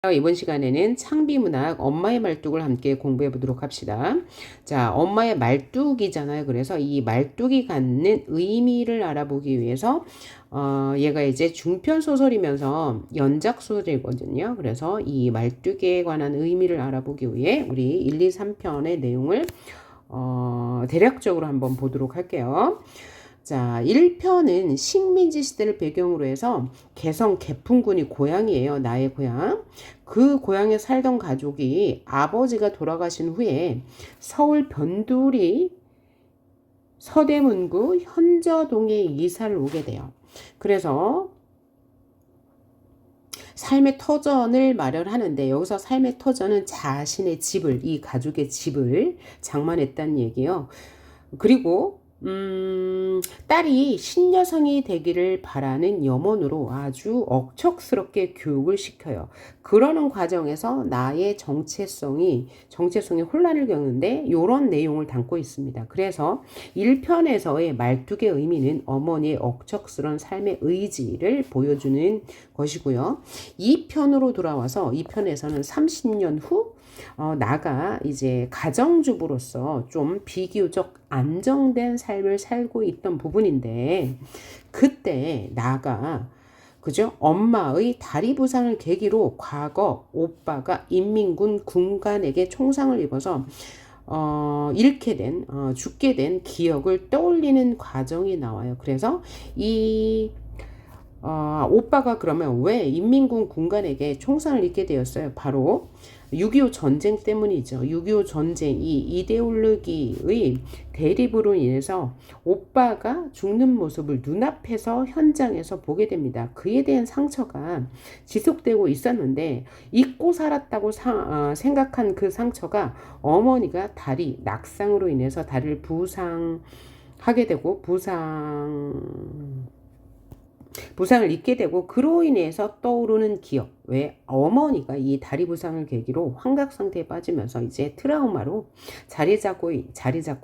이번 시간에는 창비문학 엄마의 말뚝을 함께 공부해 보도록 합시다. 자, 엄마의 말뚝이잖아요. 그래서 이 말뚝이 갖는 의미를 알아보기 위해서 얘가 이제 중편 소설이면서 연작 소설이거든요. 그래서 이 말뚝에 관한 의미를 알아보기 위해 우리 1, 2, 3편의 내용을 대략적으로 한번 보도록 할게요. 자, 1편은 식민지 시대를 배경으로 해서 개성 개풍군이 고향이에요. 나의 고향. 그 고향에 살던 가족이 아버지가 돌아가신 후에 서울 변두리 서대문구 현저동에 이사를 오게 돼요. 그래서 삶의 터전을 마련하는데, 여기서 삶의 터전은 자신의 집을, 이 가족의 집을 장만했다는 얘기예요. 그리고 딸이 신여성이 되기를 바라는 염원으로 아주 억척스럽게 교육을 시켜요. 그러는 과정에서 나의 정체성이 혼란을 겪는데 이런 내용을 담고 있습니다. 그래서 1편에서의 말뚝의 의미는 어머니의 억척스러운 삶의 의지를 보여주는 것이고요. 2편으로 돌아와서 2편에서는 30년 후 나가 이제 가정주부로서 좀 비교적 안정된 삶을 살고 있던 부분인데, 그때 나가 그죠? 엄마의 다리 부상을 계기로 과거 오빠가 인민군 군관에게 총상을 입어서 죽게 된 기억을 떠올리는 과정이 나와요. 그래서 이 오빠가 그러면 왜 인민군 군관에게 총상을 입게 되었어요? 바로 6.25 전쟁 때문이죠. 6.25 전쟁, 이 이데올로기의 대립으로 인해서 오빠가 죽는 모습을 눈앞에서 현장에서 보게 됩니다. 그에 대한 상처가 지속되고 있었는데, 잊고 살았다고 생각한 그 상처가 어머니가 다리 낙상으로 인해서 다리를 부상하게 되고, 부상을 입게 되고, 그로 인해서 떠오르는 기억, 왜 어머니가 이 다리 부상을 계기로 환각 상태에 빠지면서 이제 트라우마로 자리 잡고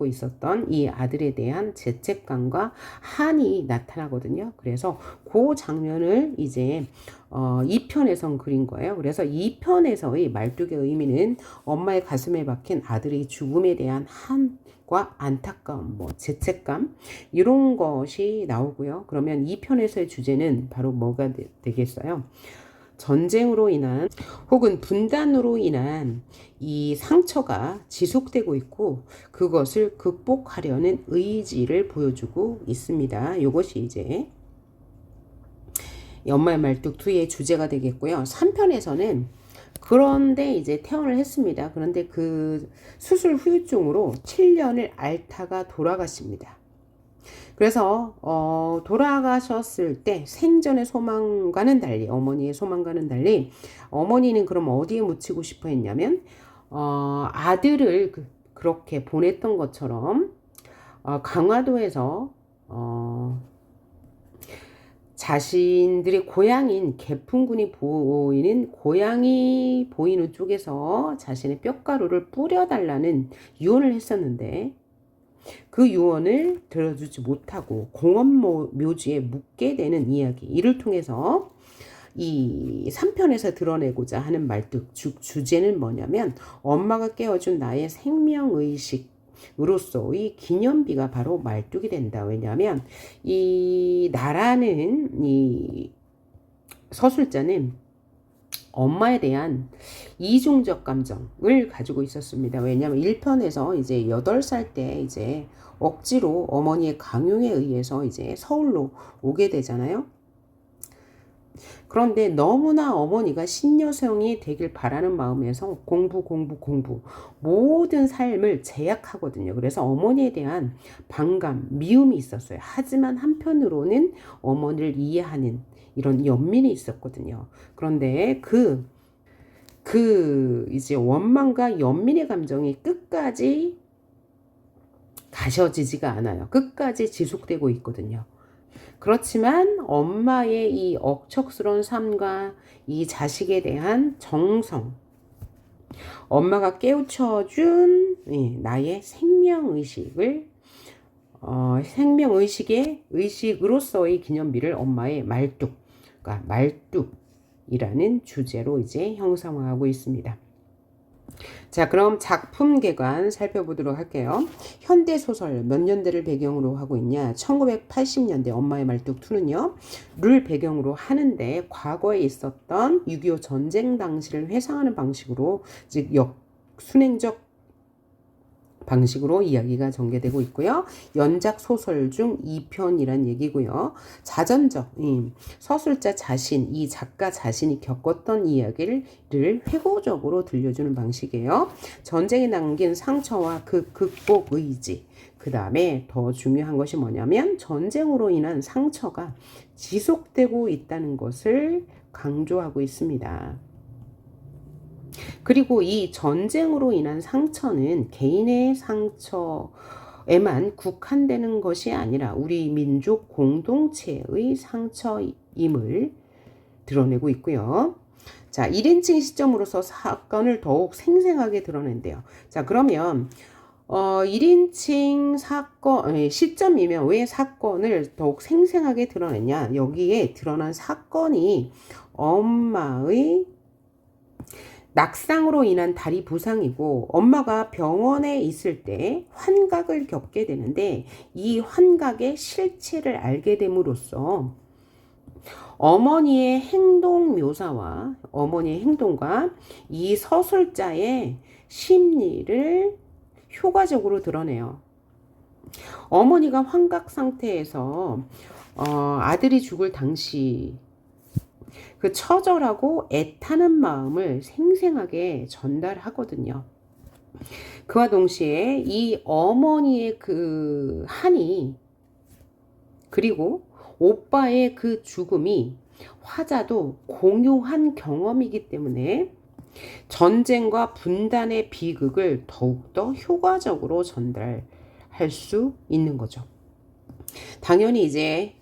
있었던 이 아들에 대한 죄책감과 한이 나타나거든요. 그래서 그 장면을 이제 2편에선 그린 거예요. 그래서 2편에서의 말뚝의 의미는 엄마의 가슴에 박힌 아들의 죽음에 대한 과 안타까움, 죄책감, 이런 것이 나오고요. 그러면 2편에서의 주제는 바로 뭐가 되겠어요? 전쟁으로 인한 혹은 분단으로 인한 이 상처가 지속되고 있고, 그것을 극복하려는 의지를 보여주고 있습니다. 이것이 이제 엄마의 말뚝 2의 주제가 되겠고요. 3편에서는 그런데 이제 퇴원을 했습니다. 그런데 그 수술 후유증으로 7년을 앓다가 돌아가십니다. 그래서 돌아가셨을 때 생전의 소망과는 달리, 어머니의 소망과는 달리, 어머니는 그럼 어디에 묻히고 싶어 했냐면 아들을 그렇게 보냈던 것처럼 강화도에서 자신들의 고향인 개풍군이 고향이 보이는 쪽에서 자신의 뼈가루를 뿌려달라는 유언을 했었는데, 그 유언을 들어주지 못하고 공원묘지에 묵게 되는 이야기, 이를 통해서 이 3편에서 드러내고자 하는 말뚝, 주제는 뭐냐면 엄마가 깨워준 나의 생명의식으로서의 기념비가 바로 말뚝이 된다. 왜냐하면 이 나라는, 이 서술자는 엄마에 대한 이중적 감정을 가지고 있었습니다. 왜냐하면 1편에서 이제 8살 때 이제 억지로 어머니의 강요에 의해서 이제 서울로 오게 되잖아요. 그런데 너무나 어머니가 신여성이 되길 바라는 마음에서 공부 모든 삶을 제약하거든요. 그래서 어머니에 대한 반감, 미움이 있었어요. 하지만 한편으로는 어머니를 이해하는 이런 연민이 있었거든요. 그런데 이제 원망과 연민의 감정이 끝까지 가셔지지가 않아요. 끝까지 지속되고 있거든요. 그렇지만 엄마의 이 억척스러운 삶과 이 자식에 대한 정성, 엄마가 깨우쳐준 나의 생명의식으로서의 기념비를 엄마의 말뚝, 그러니까 말뚝, 이라는 주제로 이제 형상화하고 있습니다. 자, 그럼 작품 개관 살펴보도록 할게요. 현대소설 몇 년대를 배경으로 하고 있냐? 1980년대 엄마의 말뚝 2는요. 를 배경으로 하는데 과거에 있었던 6.25 전쟁 당시를 회상하는 방식으로, 즉 역순행적 방식으로 이야기가 전개되고 있고요. 연작 소설 중 2편이란 얘기고요. 자전적, 서술자 자신, 이 작가 자신이 겪었던 이야기를 회고적으로 들려주는 방식이에요. 전쟁이 남긴 상처와 그 극복 의지, 그 다음에 더 중요한 것이 뭐냐면 전쟁으로 인한 상처가 지속되고 있다는 것을 강조하고 있습니다. 그리고 이 전쟁으로 인한 상처는 개인의 상처에만 국한되는 것이 아니라 우리 민족 공동체의 상처임을 드러내고 있고요. 자, 1인칭 시점으로서 사건을 더욱 생생하게 드러낸대요. 자, 그러면 1인칭 사건 시점이면 왜 사건을 더욱 생생하게 드러냈냐? 여기에 드러난 사건이 엄마의 낙상으로 인한 다리 부상이고 엄마가 병원에 있을 때 환각을 겪게 되는데 이 환각의 실체를 알게 됨으로써 어머니의 행동 묘사와 어머니의 행동과 이 서술자의 심리를 효과적으로 드러내요. 어머니가 환각 상태에서 아들이 죽을 당시 그 처절하고 애타는 마음을 생생하게 전달하거든요. 그와 동시에 이 어머니의 그 한이 그리고 오빠의 그 죽음이 화자도 공유한 경험이기 때문에 전쟁과 분단의 비극을 더욱더 효과적으로 전달할 수 있는 거죠. 당연히 이제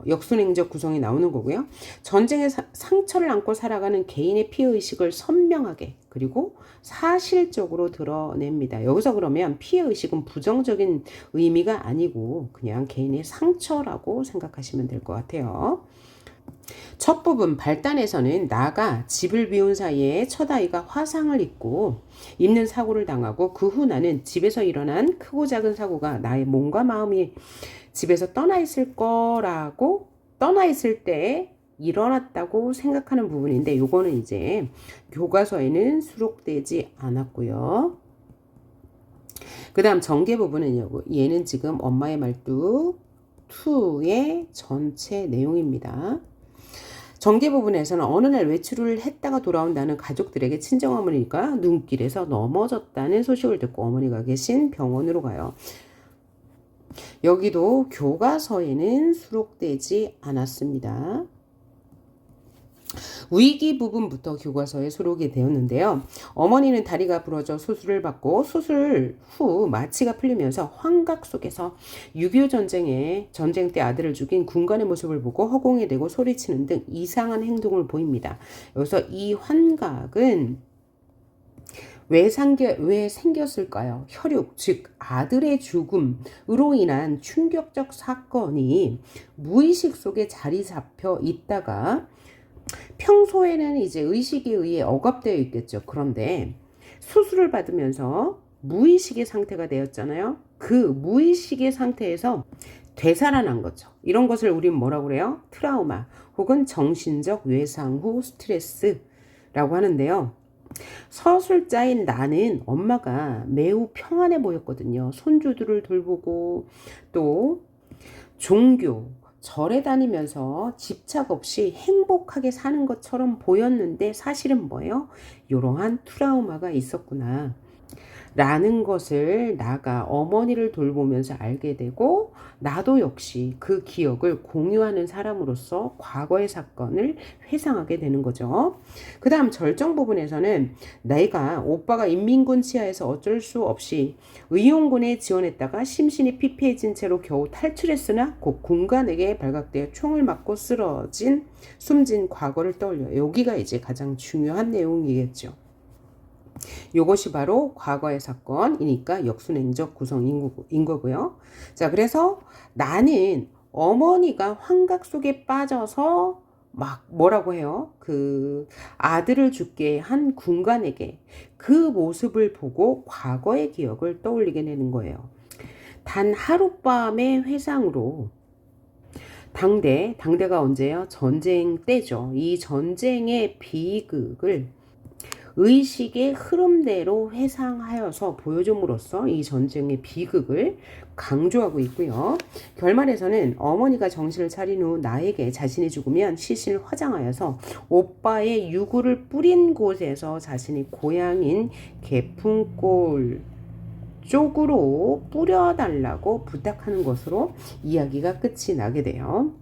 역순행적 구성이 나오는 거고요. 전쟁의 상처를 안고 살아가는 개인의 피해의식을 선명하게 그리고 사실적으로 드러냅니다. 여기서 그러면 피해의식은 부정적인 의미가 아니고 그냥 개인의 상처라고 생각하시면 될 것 같아요. 첫 부분 발단에서는 나가 집을 비운 사이에 첫아이가 화상을 입고 입는 사고를 당하고 그 후 나는 집에서 일어난 크고 작은 사고가 나의 몸과 마음이 집에서 떠나 있을 때 일어났다고 생각하는 부분인데 요거는 이제 교과서에는 수록되지 않았고요. 그 다음 전개 부분은 얘는 지금 엄마의 말뚝 2의 전체 내용입니다. 전개 부분에서는 어느 날 외출을 했다가 돌아온다는 가족들에게 친정어머니가 눈길에서 넘어졌다는 소식을 듣고 어머니가 계신 병원으로 가요. 여기도 교과서에는 수록되지 않았습니다. 위기 부분부터 교과서에 수록이 되었는데요. 어머니는 다리가 부러져 수술을 받고 수술 후 마취가 풀리면서 환각 속에서 6.25 전쟁 때 아들을 죽인 군관의 모습을 보고 허공에 대고 소리치는 등 이상한 행동을 보입니다. 여기서 이 환각은 왜 생겼을까요? 혈육, 즉 아들의 죽음으로 인한 충격적 사건이 무의식 속에 자리 잡혀 있다가 평소에는 이제 의식에 의해 억압되어 있겠죠. 그런데 수술을 받으면서 무의식의 상태가 되었잖아요. 그 무의식의 상태에서 되살아난 거죠. 이런 것을 우리는 뭐라고 그래요? 트라우마 혹은 정신적 외상 후 스트레스라고 하는데요. 서술자인 나는 엄마가 매우 평안해 보였거든요. 손주들을 돌보고 또 종교, 절에 다니면서 집착 없이 행복하게 사는 것처럼 보였는데 사실은 뭐예요? 이러한 트라우마가 있었구나 라는 것을 나가 어머니를 돌보면서 알게 되고 나도 역시 그 기억을 공유하는 사람으로서 과거의 사건을 회상하게 되는 거죠. 그 다음 절정 부분에서는 내가 오빠가 인민군 치하에서 어쩔 수 없이 의용군에 지원했다가 심신이 피폐해진 채로 겨우 탈출했으나 곧 군관에게 발각되어 총을 맞고 숨진 과거를 떠올려. 여기가 이제 가장 중요한 내용이겠죠. 이것이 바로 과거의 사건이니까 역순행적 구성인 거고요. 자, 그래서 나는 어머니가 환각 속에 빠져서 막 뭐라고 해요? 그 아들을 죽게 한 군관에게 그 모습을 보고 과거의 기억을 떠올리게 되는 거예요. 단 하룻밤의 회상으로 당대가 언제요? 전쟁 때죠. 이 전쟁의 비극을 의식의 흐름대로 회상하여서 보여줌으로써 이 전쟁의 비극을 강조하고 있고요. 결말에서는 어머니가 정신을 차린 후 나에게 자신이 죽으면 시신을 화장하여서 오빠의 유구를 뿌린 곳에서 자신의 고향인 개풍골 쪽으로 뿌려달라고 부탁하는 것으로 이야기가 끝이 나게 돼요.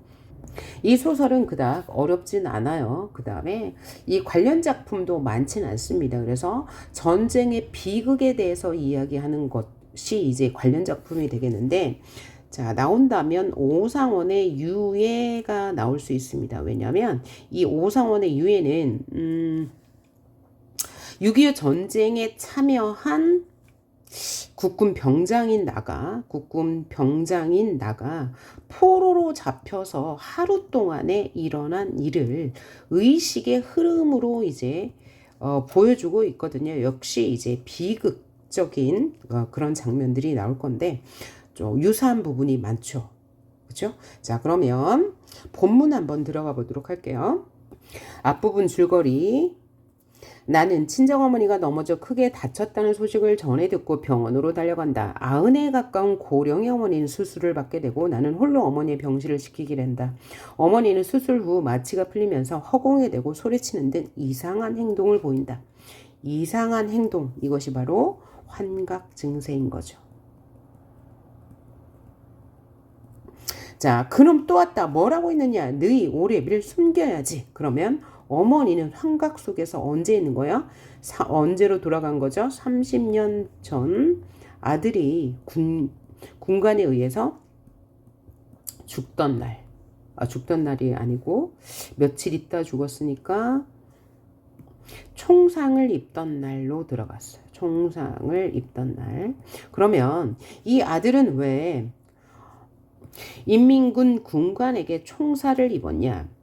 이 소설은 그닥 어렵진 않아요. 그 다음에 이 관련 작품도 많진 않습니다. 그래서 전쟁의 비극에 대해서 이야기하는 것이 이제 관련 작품이 되겠는데, 자, 나온다면 오상원의 유해가 나올 수 있습니다. 왜냐하면 이 오상원의 유해는 6.25 전쟁에 참여한 국군 병장인 나가 포로로 잡혀서 하루 동안에 일어난 일을 의식의 흐름으로 이제 보여주고 있거든요. 역시 이제 비극적인 그런 장면들이 나올 건데 좀 유사한 부분이 많죠. 그렇죠? 자, 그러면 본문 한번 들어가 보도록 할게요. 앞부분 줄거리. 나는 친정어머니가 넘어져 크게 다쳤다는 소식을 전해 듣고 병원으로 달려간다. 90에 가까운 고령의 어머니는 수술을 받게 되고 나는 홀로 어머니의 병실을 지키기로 한다. 어머니는 수술 후 마취가 풀리면서 허공에 대고 소리치는 등 이상한 행동을 보인다. 이상한 행동, 이것이 바로 환각 증세인 거죠. 자, 그놈 또 왔다. 뭐라고 했느냐? 너희 오래비를 숨겨야지. 그러면 어머니는 환각 속에서 언제 있는 거야? 언제로 돌아간 거죠? 30년 전 아들이 군관에 의해서 죽던 날. 죽던 날이 아니고 며칠 있다 죽었으니까 총상을 입던 날로 들어갔어요. 총상을 입던 날. 그러면 이 아들은 왜 인민군 군관에게 총살을 입었냐?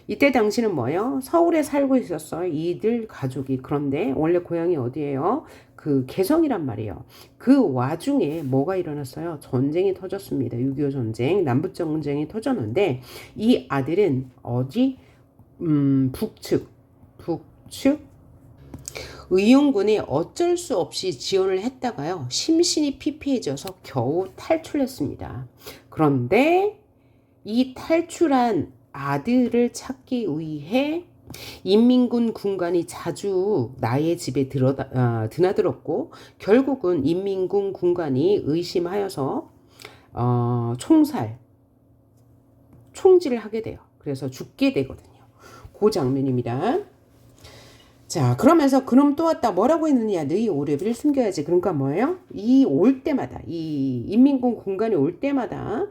이때 당시는 뭐예요? 서울에 살고 있었어요. 이들 가족이. 그런데 원래 고향이 어디예요? 그 개성이란 말이에요. 그 와중에 뭐가 일어났어요? 전쟁이 터졌습니다. 6.25 전쟁, 남북전쟁이 터졌는데 이 아들은 어디? 북측 의용군이 어쩔 수 없이 지원을 했다가요. 심신이 피폐해져서 겨우 탈출했습니다. 그런데 이 탈출한 아들을 찾기 위해 인민군 군관이 자주 나의 집에 드나들었고 결국은 인민군 군관이 의심하여서 총질을 하게 돼요. 그래서 죽게 되거든요. 그 장면입니다. 자, 그러면서 그놈 또 왔다. 뭐라고 했느냐? 너희 오래비를 숨겨야지. 그러니까 뭐예요? 이 올 때마다, 이 인민군 군관이 올 때마다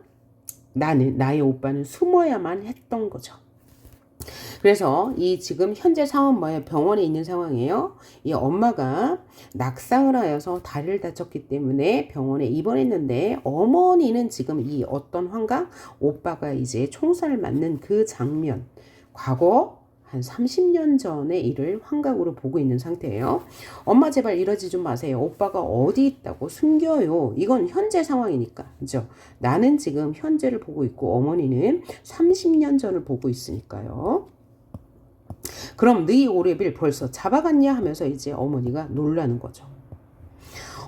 나의 오빠는 숨어야만 했던 거죠. 그래서 이 지금 현재 상황은 뭐예요? 병원에 있는 상황이에요. 이 엄마가 낙상을 하여서 다리를 다쳤기 때문에 병원에 입원했는데 어머니는 지금 이 어떤 환각? 오빠가 이제 총살을 맞는 그 장면, 과거 한 30년 전의 일을 환각으로 보고 있는 상태예요. 엄마 제발 이러지 좀 마세요. 오빠가 어디 있다고 숨겨요. 이건 현재 상황이니까. 그죠? 나는 지금 현재를 보고 있고 어머니는 30년 전을 보고 있으니까요. 그럼 너희 오래비를 벌써 잡아갔냐 하면서 이제 어머니가 놀라는 거죠.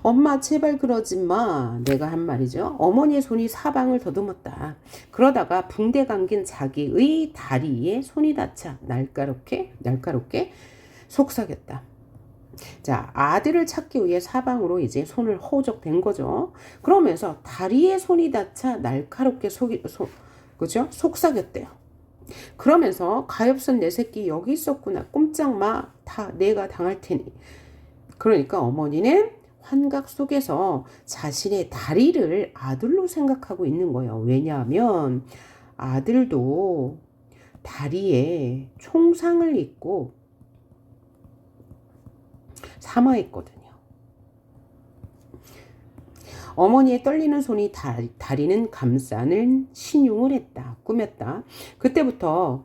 엄마 제발 그러지 마. 내가 한 말이죠. 어머니의 손이 사방을 더듬었다. 그러다가 붕대 감긴 자기의 다리에 손이 닿자 날카롭게 속삭였다. 자, 아들을 찾기 위해 사방으로 이제 손을 허우적댄 거죠. 그러면서 다리에 손이 닿자 날카롭게 그죠? 속삭였대요. 그러면서 가엾은 내 새끼 여기 있었구나. 꼼짝 마. 다 내가 당할 테니. 그러니까 어머니는 환각 속에서 자신의 다리를 아들로 생각하고 있는 거예요. 왜냐하면 아들도 다리에 총상을 입고 사망했거든요. 어머니의 떨리는 손이 다리는 감싸는 신용을 했다. 꾸몄다. 그때부터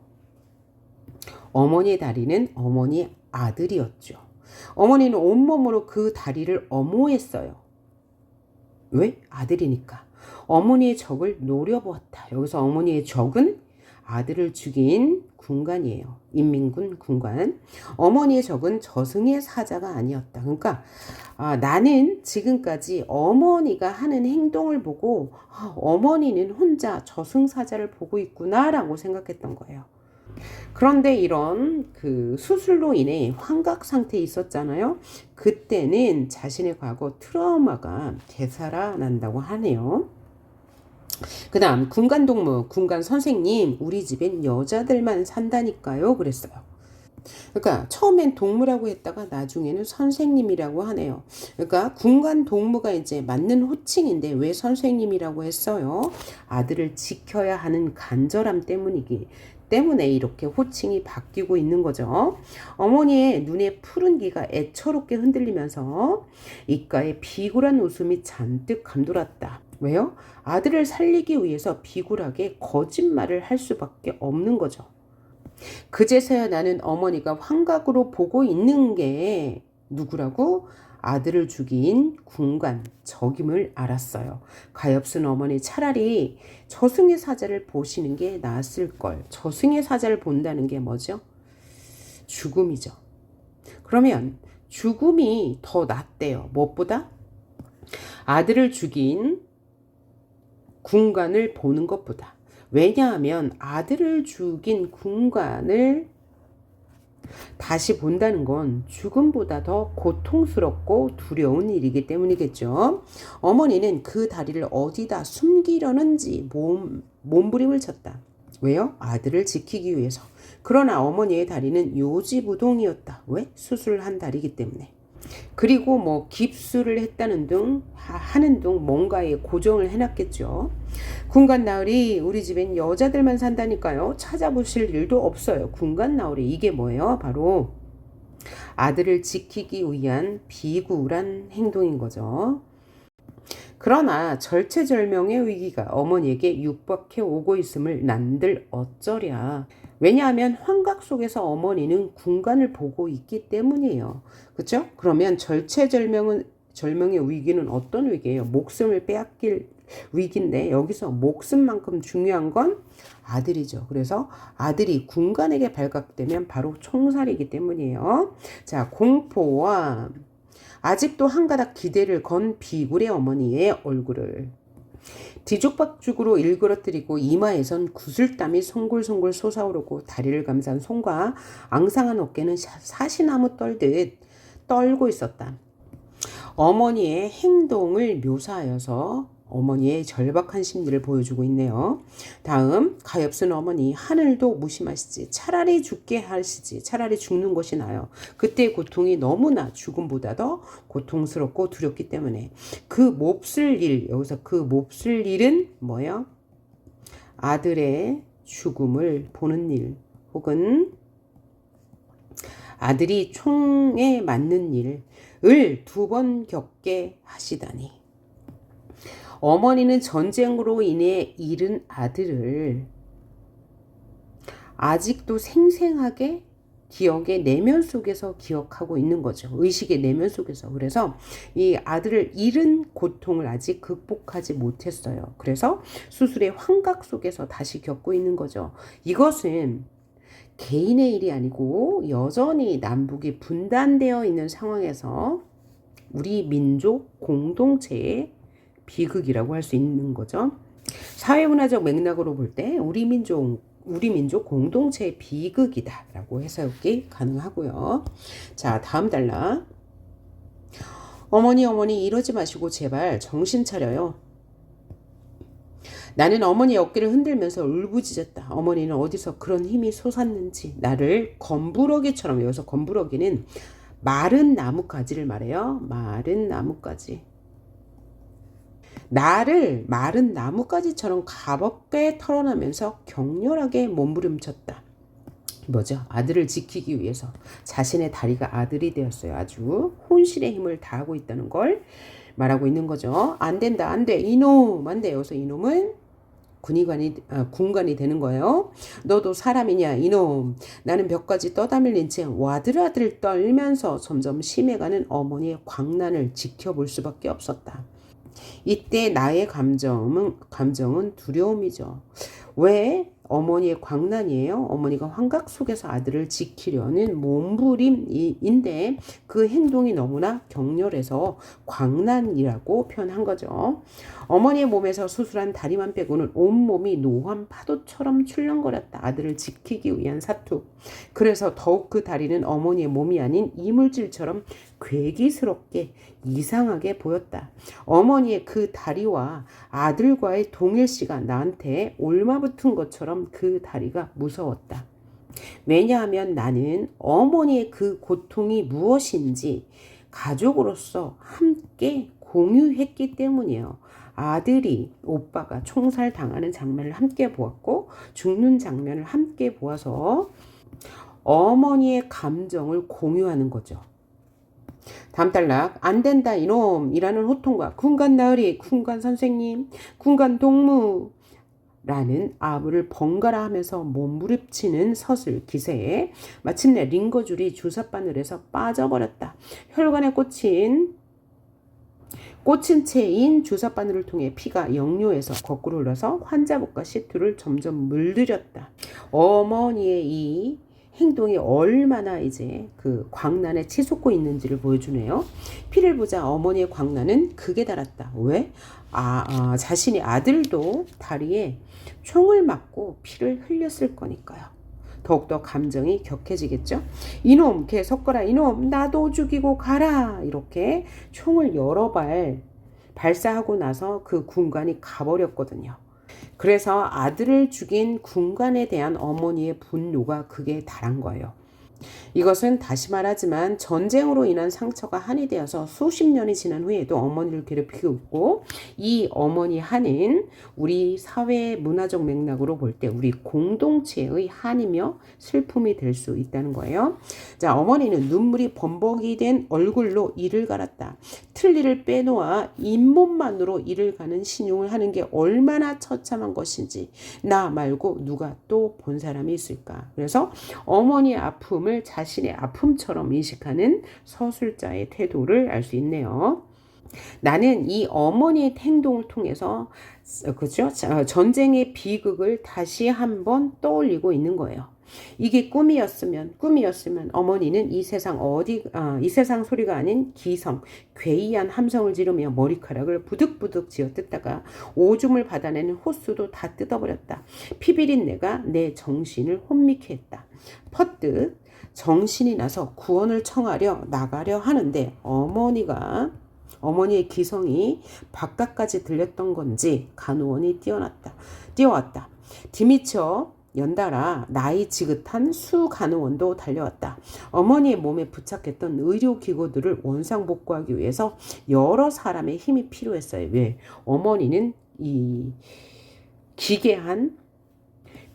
어머니의 다리는 어머니의 아들이었죠. 어머니는 온몸으로 그 다리를 엄호했어요. 왜? 아들이니까. 어머니의 적을 노려보았다. 여기서 어머니의 적은 아들을 죽인 군관이에요. 인민군 군관. 어머니의 적은 저승의 사자가 아니었다. 그러니까 나는 지금까지 어머니가 하는 행동을 보고 어머니는 혼자 저승사자를 보고 있구나라고 생각했던 거예요. 그런데 이런 그 수술로 인해 환각 상태에 있었잖아요. 그때는 자신의 과거 트라우마가 되살아난다고 하네요. 그 다음 군간동무, 군간 선생님, 우리 집엔 여자들만 산다니까요 그랬어요. 그러니까 처음엔 동무라고 했다가 나중에는 선생님이라고 하네요. 그러니까 군간 동무가 이제 맞는 호칭인데 왜 선생님이라고 했어요? 아들을 지켜야 하는 간절함 때문에 이렇게 호칭이 바뀌고 있는 거죠. 어머니의 눈에 푸른 기가 애처롭게 흔들리면서 입가에 비굴한 웃음이 잔뜩 감돌았다. 왜요? 아들을 살리기 위해서 비굴하게 거짓말을 할 수밖에 없는 거죠. 그제서야 나는 어머니가 환각으로 보고 있는 게 누구라고? 아들을 죽인 군관, 적임을 알았어요. 가엾은 어머니 차라리 저승의 사자를 보시는 게 나았을걸. 저승의 사자를 본다는 게 뭐죠? 죽음이죠. 그러면 죽음이 더 낫대요. 무엇보다? 아들을 죽인 군관을 보는 것보다. 왜냐하면 아들을 죽인 군관을 다시 본다는 건 죽음보다 더 고통스럽고 두려운 일이기 때문이겠죠. 어머니는 그 다리를 어디다 숨기려는지 몸부림을 쳤다. 왜요? 아들을 지키기 위해서. 그러나 어머니의 다리는 요지부동이었다. 왜? 수술한 다리이기 때문에. 그리고 뭐 깁스를 했다는 등 하는 등 뭔가에 고정을 해놨겠죠. 군간 나으리 우리 집엔 여자들만 산다니까요. 찾아보실 일도 없어요. 군간 나으리 이게 뭐예요? 바로 아들을 지키기 위한 비굴한 행동인 거죠. 그러나 절체절명의 위기가 어머니에게 육박해 오고 있음을 난들 어쩌랴. 왜냐하면 환각 속에서 어머니는 군관을 보고 있기 때문이에요. 그렇죠? 그러면 절체절명의 위기는 어떤 위기예요? 목숨을 빼앗길 위기인데 여기서 목숨만큼 중요한 건 아들이죠. 그래서 아들이 군관에게 발각되면 바로 총살이기 때문이에요. 자, 공포와 아직도 한 가닥 기대를 건 비굴의 어머니의 얼굴을 뒤죽박죽으로 일그러뜨리고 이마에선 구슬땀이 송골송골 솟아오르고 다리를 감싼 손과 앙상한 어깨는 사시나무 떨듯 떨고 있었다. 어머니의 행동을 묘사하여서 어머니의 절박한 심리를 보여주고 있네요. 다음 가엾은 어머니 하늘도 무심하시지 차라리 죽게 하시지 차라리 죽는 것이 나아요. 그때의 고통이 너무나 죽음보다 더 고통스럽고 두렵기 때문에 그 몹쓸 일 여기서 그 몹쓸 일은 뭐예요? 아들의 죽음을 보는 일 혹은 아들이 총에 맞는 일을 2번 겪게 하시다니. 어머니는 전쟁으로 인해 잃은 아들을 아직도 생생하게 기억의 내면 속에서 기억하고 있는 거죠. 의식의 내면 속에서. 그래서 이 아들을 잃은 고통을 아직 극복하지 못했어요. 그래서 수술의 환각 속에서 다시 겪고 있는 거죠. 이것은 개인의 일이 아니고 여전히 남북이 분단되어 있는 상황에서 우리 민족 공동체의 비극이라고 할 수 있는 거죠. 사회문화적 맥락으로 볼 때 우리 민족 공동체의 비극이다라고 해석이 가능하고요. 자, 다음 단락. 어머니 이러지 마시고 제발 정신 차려요. 나는 어머니의 어깨를 흔들면서 울부짖었다. 어머니는 어디서 그런 힘이 솟았는지 나를 검부러기처럼, 여기서 검부러기는 마른 나뭇가지를 말해요. 마른 나뭇가지. 나를 마른 나뭇가지처럼 가볍게 털어내면서 격렬하게 몸부림쳤다. 뭐죠? 아들을 지키기 위해서 자신의 다리가 아들이 되었어요. 아주 혼신의 힘을 다하고 있다는 걸 말하고 있는 거죠. 안 된다, 안 돼, 이놈, 안 돼. 여기서 이놈은 군관이 되는 거예요. 너도 사람이냐 이놈. 나는 벽까지 떠다밀린 채 와들와들 떨면서 점점 심해가는 어머니의 광난을 지켜볼 수밖에 없었다. 이때 나의 감정은 두려움이죠. 왜? 어머니의 광난이에요. 어머니가 환각 속에서 아들을 지키려는 몸부림인데 그 행동이 너무나 격렬해서 광난이라고 표현한 거죠. 어머니의 몸에서 수술한 다리만 빼고는 온몸이 노환 파도처럼 출렁거렸다. 아들을 지키기 위한 사투. 그래서 더욱 그 다리는 어머니의 몸이 아닌 이물질처럼 괴기스럽게 이상하게 보였다. 어머니의 그 다리와 아들과의 동일시가 나한테 올마붙은 것처럼 그 다리가 무서웠다. 왜냐하면 나는 어머니의 그 고통이 무엇인지 가족으로서 함께 공유했기 때문이에요. 오빠가 총살 당하는 장면을 함께 보았고 죽는 장면을 함께 보아서 어머니의 감정을 공유하는 거죠. 다음 단락. 안 된다 이놈이라는 호통과 군관 나으리, 군관 선생님, 군관 동무 라는 아부를 번갈아 하면서 몸부림치는 서슬 기세에 마침내 링거줄이 주사바늘에서 빠져버렸다. 혈관에 꽂힌 채인 주사바늘을 통해 피가 역류해서 거꾸로 흘러서 환자복과 시트를 점점 물들였다. 어머니의 이 행동이 얼마나 이제 그 광난에 치솟고 있는지를 보여주네요. 피를 보자 어머니의 광난은 극에 달았다. 왜? 자신의 아들도 다리에 총을 맞고 피를 흘렸을 거니까요. 더욱더 감정이 격해지겠죠. 이놈 걔 섞어라 이놈 나도 죽이고 가라. 이렇게 총을 여러 발 발사하고 나서 그 군관이 가버렸거든요. 그래서 아들을 죽인 군관에 대한 어머니의 분노가 극에 달한 거예요. 이것은 다시 말하지만 전쟁으로 인한 상처가 한이 되어서 수십 년이 지난 후에도 어머니를 괴롭히고 있고 이 어머니 한은 우리 사회의 문화적 맥락으로 볼 때 우리 공동체의 한이며 슬픔이 될 수 있다는 거예요. 자, 어머니는 눈물이 범벅이 된 얼굴로 이를 갈았다. 틀니를 빼놓아 잇몸만으로 이를 가는 신용을 하는 게 얼마나 처참한 것인지 나 말고 누가 또 본 사람이 있을까. 그래서 어머니의 아픔을 자신의 아픔처럼 인식하는 서술자의 태도를 알 수 있네요. 나는 이 어머니의 행동을 통해서 그죠? 전쟁의 비극을 다시 한번 떠올리고 있는 거예요. 이게 꿈이었으면 어머니는 이 세상 소리가 아닌 기성, 괴이한 함성을 지르며 머리카락을 부득부득 쥐어뜯다가 오줌을 받아내는 호수도 다 뜯어버렸다. 피비린 내가 내 정신을 혼미케 했다. 퍼뜩 정신이 나서 구원을 청하려 나가려 하는데 어머니의 기성이 바깥까지 들렸던 건지 간호원이 뛰어왔다. 뒤미쳐 연달아 나이 지긋한 수 간호원도 달려왔다. 어머니의 몸에 부착했던 의료기구들을 원상복구하기 위해서 여러 사람의 힘이 필요했어요. 왜? 어머니는 이 기괴한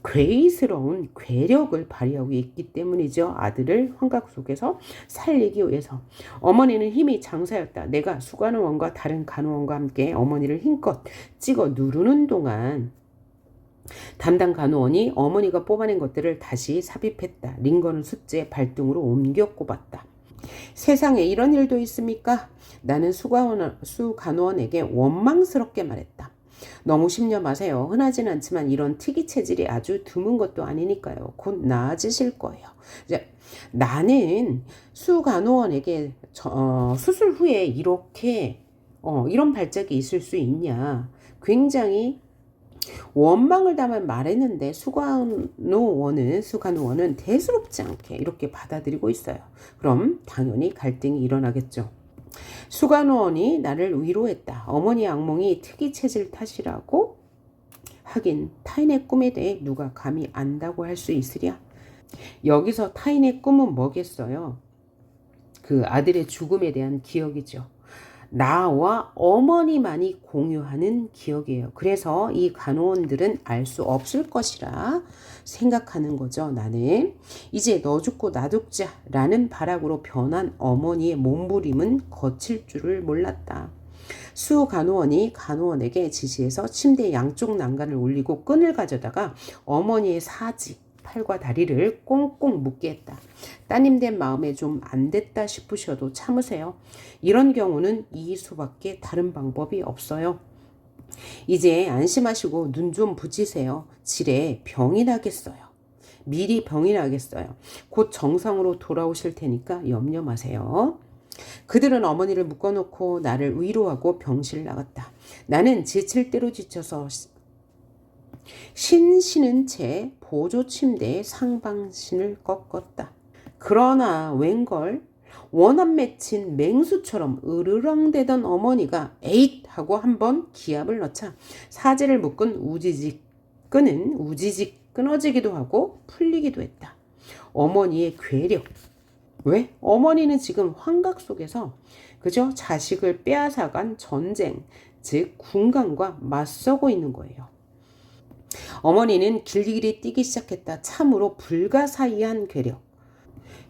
괴이스러운 괴력을 발휘하고 있기 때문이죠. 아들을 환각 속에서 살리기 위해서. 어머니는 힘이 장사였다. 내가 수간호원과 다른 간호원과 함께 어머니를 힘껏 찍어 누르는 동안 담당 간호원이 어머니가 뽑아낸 것들을 다시 삽입했다. 링거는 숫제 발등으로 옮겨 꼽았다. 세상에 이런 일도 있습니까? 나는 수간호원에게 원망스럽게 말했다. 너무 심려 마세요. 흔하진 않지만 이런 특이 체질이 아주 드문 것도 아니니까요. 곧 나아지실 거예요. 이제 나는 수간호원에게 수술 후에 이렇게 이런 발작이 있을 수 있냐. 굉장히 원망을 담아 말했는데 수간호원은 대수롭지 않게 이렇게 받아들이고 있어요. 그럼 당연히 갈등이 일어나겠죠. 수간호원이 나를 위로했다. 어머니의 악몽이 특이 체질 탓이라고? 하긴 타인의 꿈에 대해 누가 감히 안다고 할 수 있으랴? 여기서 타인의 꿈은 뭐겠어요? 그 아들의 죽음에 대한 기억이죠. 나와 어머니만이 공유하는 기억이에요. 그래서 이 간호원들은 알 수 없을 것이라 생각하는 거죠. 나는 이제 너 죽고 나 죽자라는 발악으로 변한 어머니의 몸부림은 거칠 줄을 몰랐다. 수 간호원이 간호원에게 지시해서 침대 양쪽 난간을 올리고 끈을 가져다가 어머니의 사지, 팔과 다리를 꽁꽁 묶게 했다. 따님된 마음에 좀 안 됐다 싶으셔도 참으세요. 이런 경우는 이 수밖에 다른 방법이 없어요. 이제 안심하시고 눈 좀 부지세요. 지레 병이 나겠어요. 미리 병이 나겠어요. 곧 정상으로 돌아오실 테니까 염려 마세요. 그들은 어머니를 묶어놓고 나를 위로하고 병실 나갔다. 나는 지칠 대로 지쳐서 신시는 채 보조 침대에 상반신을 꺾었다. 그러나 웬걸 원한 맺힌 맹수처럼 으르렁대던 어머니가 에잇 하고 한번 기압을 넣자 사지를 묶은 끈은 우지직 끊어지기도 하고 풀리기도 했다. 어머니의 괴력. 왜? 어머니는 지금 환각 속에서 그저 자식을 빼앗아간 전쟁, 즉 군강과 맞서고 있는 거예요. 어머니는 길길이 뛰기 시작했다. 참으로 불가사의한 괴력.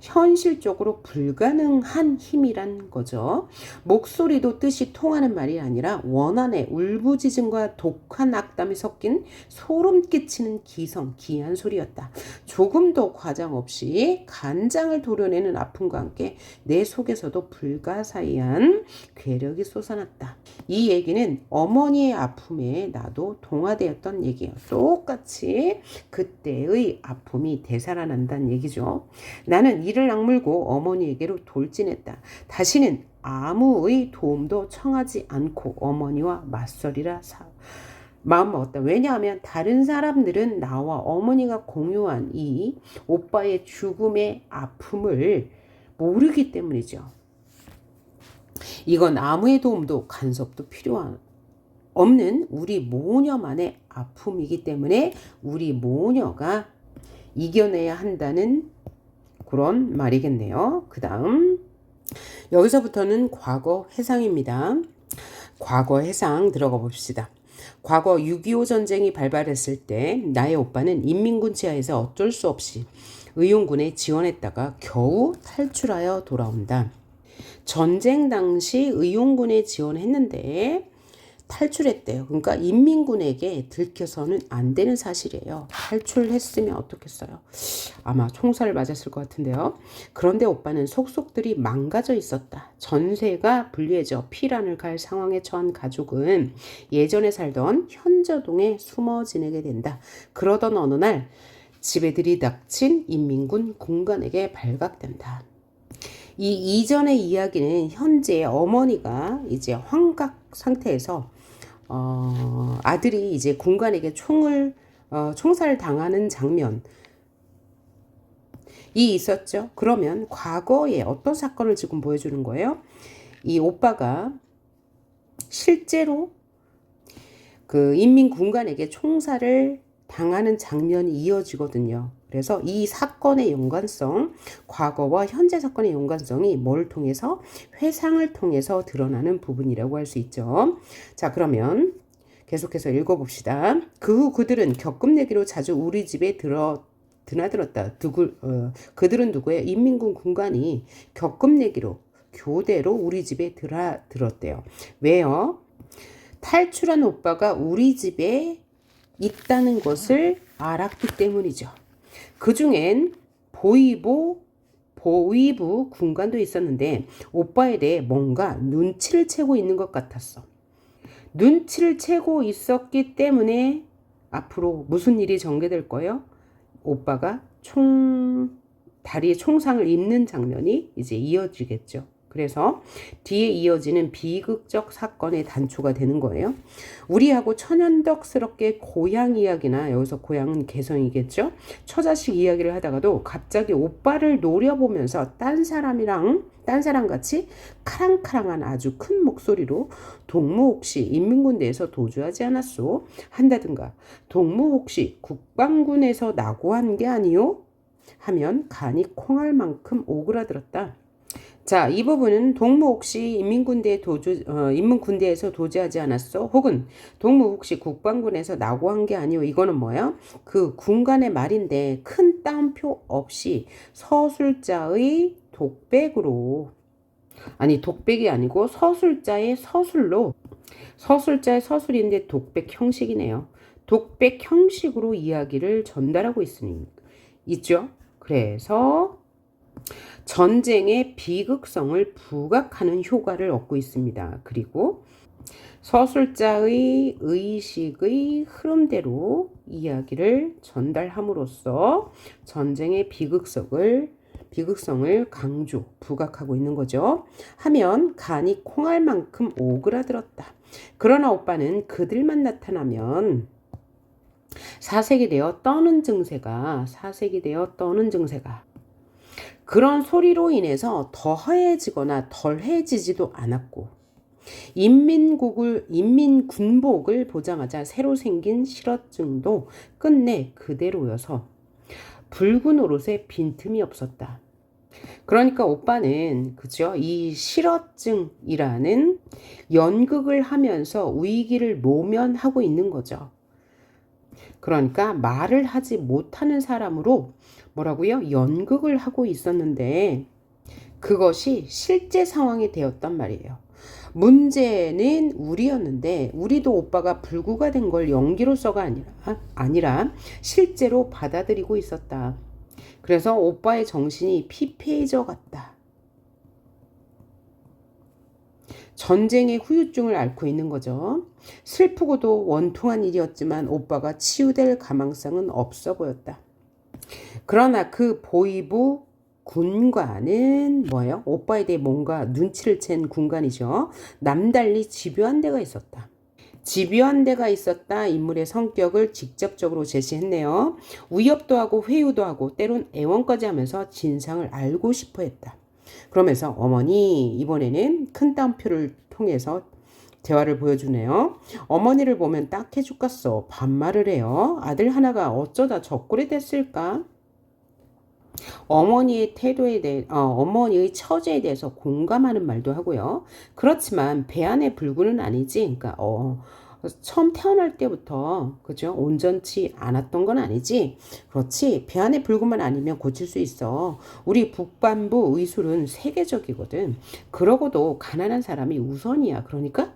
현실적으로 불가능한 힘이란 거죠. 목소리도 뜻이 통하는 말이 아니라 원한의 울부짖음과 독한 악담이 섞인 소름 끼치는 기이한 소리였다. 조금도 과장 없이 간장을 도려내는 아픔과 함께 내 속에서도 불가사의한 괴력이 솟아났다. 이 얘기는 어머니의 아픔에 나도 동화되었던 얘기예요. 똑같이 그때의 아픔이 되살아난다는 얘기죠. 나는 이를 악물고 어머니에게로 돌진했다. 다시는 아무의 도움도 청하지 않고 어머니와 맞서리라 마음먹었다. 왜냐하면 다른 사람들은 나와 어머니가 공유한 이 오빠의 죽음의 아픔을 모르기 때문이죠. 이건 아무의 도움도 간섭도 필요 없는 우리 모녀만의 아픔이기 때문에 우리 모녀가 이겨내야 한다는 그런 말이겠네요. 그 다음 여기서부터는 과거 회상입니다. 과거 회상 들어가 봅시다. 과거 6.25 전쟁이 발발했을 때 나의 오빠는 인민군 치하에서 어쩔 수 없이 의용군에 지원했다가 겨우 탈출하여 돌아온다. 전쟁 당시 의용군에 지원했는데 탈출했대요. 그러니까 인민군에게 들켜서는 안 되는 사실이에요. 탈출했으면 어떻겠어요? 아마 총살을 맞았을 것 같은데요. 그런데 오빠는 속속들이 망가져 있었다. 전세가 불리해져 피란을 갈 상황에 처한 가족은 예전에 살던 현저동에 숨어 지내게 된다. 그러던 어느 날 집에 들이닥친 인민군 군관에게 발각된다. 이 이전의 이야기는 현재 어머니가 이제 환각 상태에서 아들이 이제 군관에게 총살 당하는 장면이 있었죠. 그러면 과거에 어떤 사건을 지금 보여주는 거예요? 이 오빠가 실제로 그 인민군관에게 총살을 당하는 장면이 이어지거든요. 그래서 이 사건의 연관성, 과거와 현재 사건의 연관성이 뭘 통해서? 회상을 통해서 드러나는 부분이라고 할 수 있죠. 자, 그러면 계속해서 읽어봅시다. 그 후 그들은 격금 내기로 자주 우리 집에 드나들었다. 그들은 누구예요? 인민군 군관이 격금 내기로 교대로 우리 집에 드나들었대요. 왜요? 탈출한 오빠가 우리 집에 있다는 것을 알았기 때문이죠. 그 중엔 보위부 군관도 있었는데 오빠에 대해 뭔가 눈치를 채고 있는 것 같았어. 눈치를 채고 있었기 때문에 앞으로 무슨 일이 전개될 거예요? 오빠가 다리에 총상을 입는 장면이 이제 이어지겠죠. 그래서 뒤에 이어지는 비극적 사건의 단초가 되는 거예요. 우리하고 천연덕스럽게 고향 이야기나, 여기서 고향은 개성이겠죠. 처자식 이야기를 하다가도 갑자기 오빠를 노려보면서 딴 사람같이 카랑카랑한 아주 큰 목소리로 동무 혹시 인민군대에서 도주하지 않았소? 한다든가 동무 혹시 국방군에서 낙오한 게 아니요? 하면 간이 콩할 만큼 오그라들었다. 자, 이 부분은 동무 혹시 인민군대에서 도주하지 않았어? 혹은 동무 혹시 국방군에서 낙오한 게 아니오? 이거는 뭐야? 그 군관의 말인데 큰 따옴표 없이 서술자의 독백으로 아니, 독백이 아니고 서술자의 서술로, 서술자의 서술인데 독백 형식이네요. 독백 형식으로 이야기를 전달하고 있죠. 그래서 전쟁의 비극성을 부각하는 효과를 얻고 있습니다. 그리고 서술자의 의식의 흐름대로 이야기를 전달함으로써 전쟁의 비극성을 부각하고 있는 거죠. 하면 간이 콩알 만큼 오그라들었다. 그러나 오빠는 그들만 나타나면 사색이 되어 떠는 증세가 그런 소리로 인해서 더해지거나 덜해지지도 않았고 인민군복을 보장하자 새로 생긴 실어증도 끝내 그대로여서 붉은 옷에 빈틈이 없었다. 그러니까 오빠는 그죠? 이 실어증이라는 연극을 하면서 위기를 모면하고 있는 거죠. 그러니까 말을 하지 못하는 사람으로 뭐라고요? 연극을 하고 있었는데 그것이 실제 상황이 되었단 말이에요. 문제는 우리였는데 우리도 오빠가 불구가 된 걸 연기로서가 아니라 실제로 받아들이고 있었다. 그래서 오빠의 정신이 피폐해져 갔다. 전쟁의 후유증을 앓고 있는 거죠. 슬프고도 원통한 일이었지만 오빠가 치유될 가망성은 없어 보였다. 그러나 그 보이부 군관은 뭐예요? 오빠에 대해 뭔가 눈치를 챈 군관이죠. 남달리 집요한 데가 있었다. 집요한 데가 있었다. 인물의 성격을 직접적으로 제시했네요. 위협도 하고 회유도 하고 때론 애원까지 하면서 진상을 알고 싶어 했다. 그러면서 어머니, 이번에는 큰 따옴표를 통해서 대화를 보여주네요. 어머니를 보면 딱해 죽겠어. 반말을 해요. 아들 하나가 어쩌다 적골이 됐을까? 어머니의 어머니의 처제에 대해서 공감하는 말도 하고요. 그렇지만 배 안의 불구는 아니지. 그러니까 처음 태어날 때부터 그죠? 온전치 않았던 건 아니지. 그렇지. 배 안의 불구만 아니면 고칠 수 있어. 우리 북반부 의술은 세계적이거든. 그러고도 가난한 사람이 우선이야. 그러니까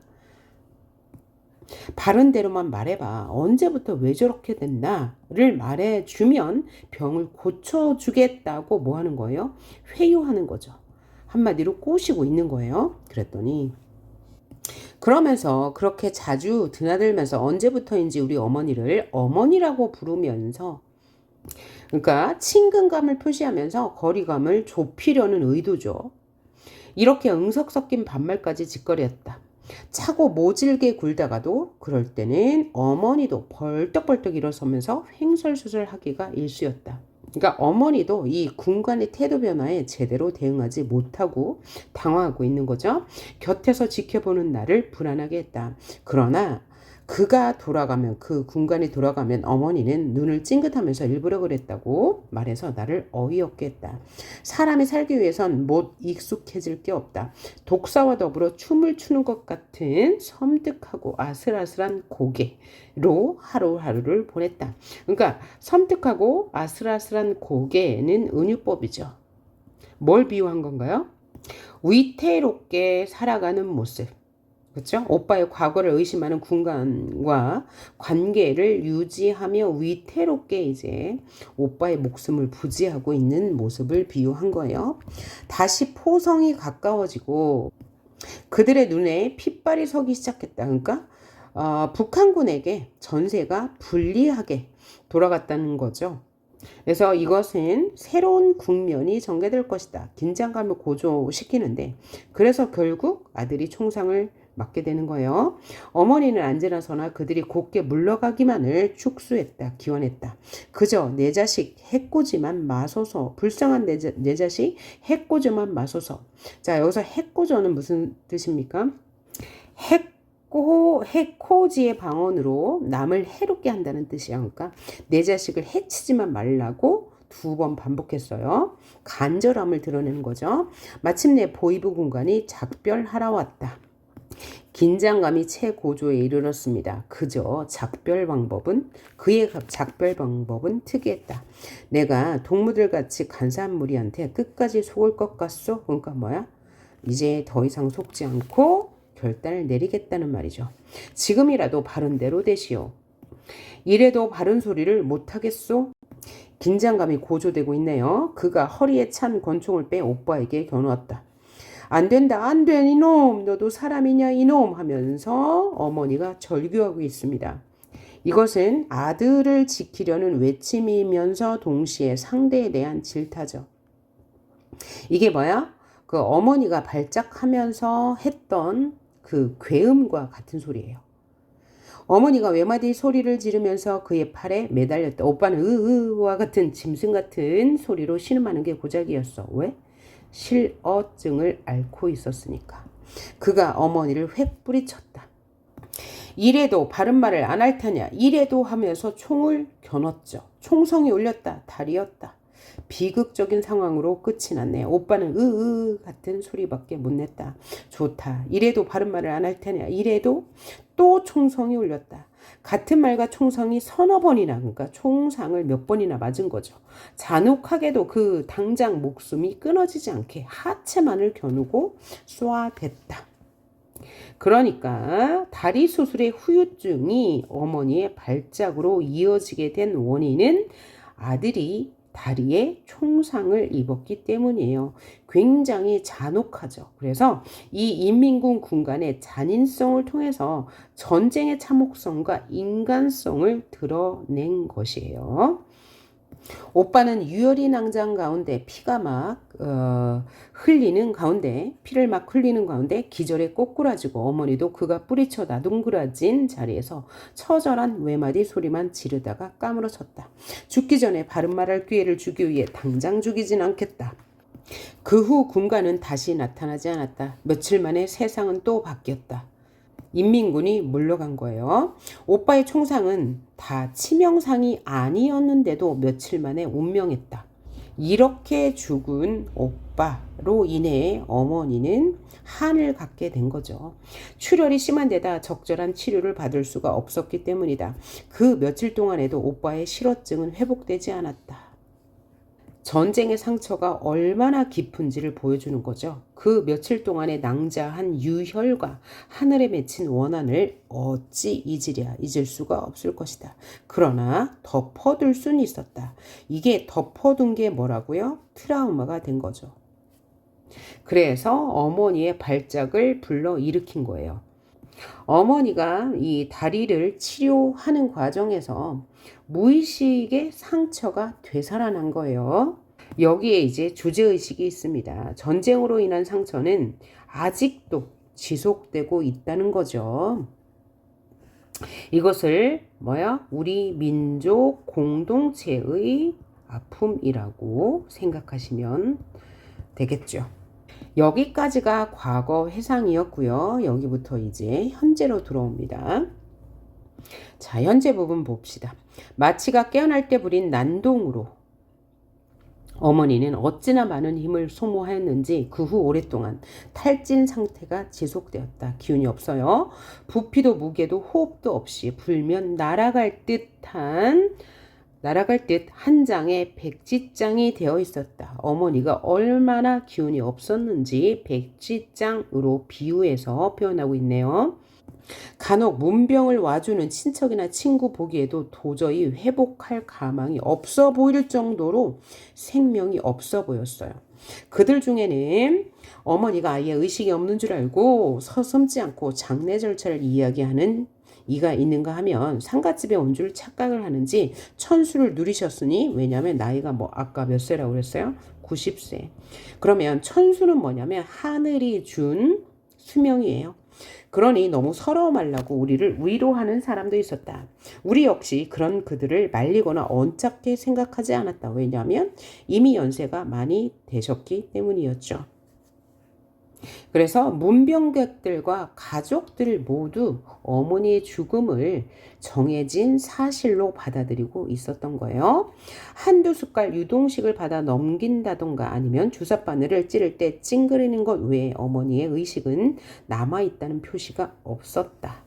바른 대로만 말해봐. 언제부터 왜 저렇게 됐나를 말해주면 병을 고쳐주겠다고 뭐 하는 거예요? 회유하는 거죠. 한마디로 꼬시고 있는 거예요. 그랬더니 그러면서 그렇게 자주 드나들면서 언제부터인지 우리 어머니를 어머니라고 부르면서 그러니까 친근감을 표시하면서 거리감을 좁히려는 의도죠. 이렇게 응석 섞인 반말까지 짓거렸다. 차고 모질게 굴다가도 그럴 때는 어머니도 벌떡벌떡 일어서면서 횡설수설하기가 일쑤였다. 그러니까 어머니도 이 군관의 태도 변화에 제대로 대응하지 못하고 당황하고 있는 거죠. 곁에서 지켜보는 나를 불안하게 했다. 그러나 그 군관이 돌아가면 어머니는 눈을 찡긋하면서 일부러 그랬다고 말해서 나를 어이없게 했다. 사람이 살기 위해선 못 익숙해질 게 없다. 독사와 더불어 춤을 추는 것 같은 섬뜩하고 아슬아슬한 고개로 하루하루를 보냈다. 그러니까 섬뜩하고 아슬아슬한 고개는 은유법이죠. 뭘 비유한 건가요? 위태롭게 살아가는 모습. 그렇죠? 오빠의 과거를 의심하는 군관과 관계를 유지하며 위태롭게 이제 오빠의 목숨을 부지하고 있는 모습을 비유한 거예요. 다시 포성이 가까워지고 그들의 눈에 핏발이 서기 시작했다. 그러니까 북한군에게 전세가 불리하게 돌아갔다는 거죠. 그래서 이것은 새로운 국면이 전개될 것이다. 긴장감을 고조시키는데 그래서 결국 아들이 총상을 맡게 되는 거예요. 어머니는 언제나서나 그들이 곧게 물러가기만을 축수했다. 기원했다. 그저 내 자식 해코지만 마소서. 불쌍한 내 자식 해코지만 마소서. 자, 여기서 해코저는 무슨 뜻입니까? 해코지의 방언으로 남을 해롭게 한다는 뜻이야. 그러니까 내 자식을 해치지만 말라고 2번 반복했어요. 간절함을 드러내는 거죠. 마침내 보이부 군관이 작별하러 왔다. 긴장감이 최고조에 이르렀습니다. 그의 작별 방법은 특이했다. 내가 동무들같이 간사한 무리한테 끝까지 속을 것 같소? 그러니까 뭐야? 이제 더 이상 속지 않고 결단을 내리겠다는 말이죠. 지금이라도 바른 대로 되시오. 이래도 바른 소리를 못하겠소? 긴장감이 고조되고 있네요. 그가 허리에 찬 권총을 빼 오빠에게 겨누었다. 안 된다, 안 돼, 이놈. 너도 사람이냐, 이놈. 하면서 어머니가 절규하고 있습니다. 이것은 아들을 지키려는 외침이면서 동시에 상대에 대한 질타죠. 이게 뭐야? 그 어머니가 발작하면서 했던 그 괴음과 같은 소리예요. 어머니가 외마디 소리를 지르면서 그의 팔에 매달렸다. 오빠는 으으와 같은 짐승 같은 소리로 신음하는 게 고작이었어. 왜? 실어증을 앓고 있었으니까. 그가 어머니를 획 뿌리쳤다. 이래도 바른 말을 안 할 테냐. 이래도 하면서 총을 겨눴죠. 총성이 울렸다. 달이었다. 비극적인 상황으로 끝이 났네. 오빠는 으으 같은 소리밖에 못 냈다. 좋다. 이래도 바른 말을 안 할 테냐. 이래도 또 총성이 울렸다. 같은 말과 총성이 서너 번이나, 그러니까 총상을 몇 번이나 맞은 거죠. 잔혹하게도 그 당장 목숨이 끊어지지 않게 하체만을 겨누고 쏘아댔다. 그러니까 다리 수술의 후유증이 어머니의 발작으로 이어지게 된 원인은 아들이 다리에 총상을 입었기 때문이에요. 굉장히 잔혹하죠. 그래서 이 인민군 군관의 잔인성을 통해서 전쟁의 참혹성과 인간성을 드러낸 것이에요. 오빠는 유혈이 낭장 가운데 피가 막 흘리는 가운데, 피를 막 흘리는 가운데 기절에 꼬꾸라지고, 어머니도 그가 뿌리쳐 나둥그라진 자리에서 처절한 외마디 소리만 지르다가 까무러쳤다. 죽기 전에 바른 말할 기회를 주기 위해 당장 죽이진 않겠다. 그 후 군가는 다시 나타나지 않았다. 며칠 만에 세상은 또 바뀌었다. 인민군이 물러간 거예요. 오빠의 총상은 다 치명상이 아니었는데도 며칠 만에 운명했다. 이렇게 죽은 오빠로 인해 어머니는 한을 갖게 된 거죠. 출혈이 심한 데다 적절한 치료를 받을 수가 없었기 때문이다. 그 며칠 동안에도 오빠의 실어증은 회복되지 않았다. 전쟁의 상처가 얼마나 깊은지를 보여주는 거죠. 그 며칠 동안의 낭자한 유혈과 하늘에 맺힌 원한을 어찌 잊을 수가 없을 것이다. 그러나 덮어둘 수는 있었다. 이게 덮어둔 게 뭐라고요? 트라우마가 된 거죠. 그래서 어머니의 발작을 불러일으킨 거예요. 어머니가 이 다리를 치료하는 과정에서 무의식의 상처가 되살아난 거예요. 여기에 이제 주제의식이 있습니다. 전쟁으로 인한 상처는 아직도 지속되고 있다는 거죠. 이것을 우리 민족 공동체의 아픔이라고 생각하시면 되겠죠. 여기까지가 과거 회상이었고요. 여기부터 이제 현재로 들어옵니다. 자, 현재 부분 봅시다. 마치가 깨어날 때 부린 난동으로 어머니는 어찌나 많은 힘을 소모하였는지 그 후 오랫동안 탈진 상태가 지속되었다. 기운이 없어요. 부피도 무게도 호흡도 없이 불면 날아갈 듯 한 장의 백지장이 되어 있었다. 어머니가 얼마나 기운이 없었는지 백지장으로 비유해서 표현하고 있네요. 간혹 문병을 와주는 친척이나 친구 보기에도 도저히 회복할 가망이 없어 보일 정도로 생명이 없어 보였어요. 그들 중에는 어머니가 아예 의식이 없는 줄 알고 서슴지 않고 장례 절차를 이야기하는 이가 있는가 하면 상갓집에 온 줄 착각을 하는지 천수를 누리셨으니, 왜냐하면 나이가 아까 몇 세라고 그랬어요? 90세. 그러면 천수는 뭐냐면 하늘이 준 수명이에요. 그러니 너무 서러워 말라고 우리를 위로하는 사람도 있었다. 우리 역시 그런 그들을 말리거나 언짢게 생각하지 않았다. 왜냐하면 이미 연세가 많이 되셨기 때문이었죠. 그래서 문병객들과 가족들 모두 어머니의 죽음을 정해진 사실로 받아들이고 있었던 거예요. 한두 숟갈 유동식을 받아 넘긴다던가 아니면 주삿바늘을 찌를 때 찡그리는 것 외에 어머니의 의식은 남아있다는 표시가 없었다.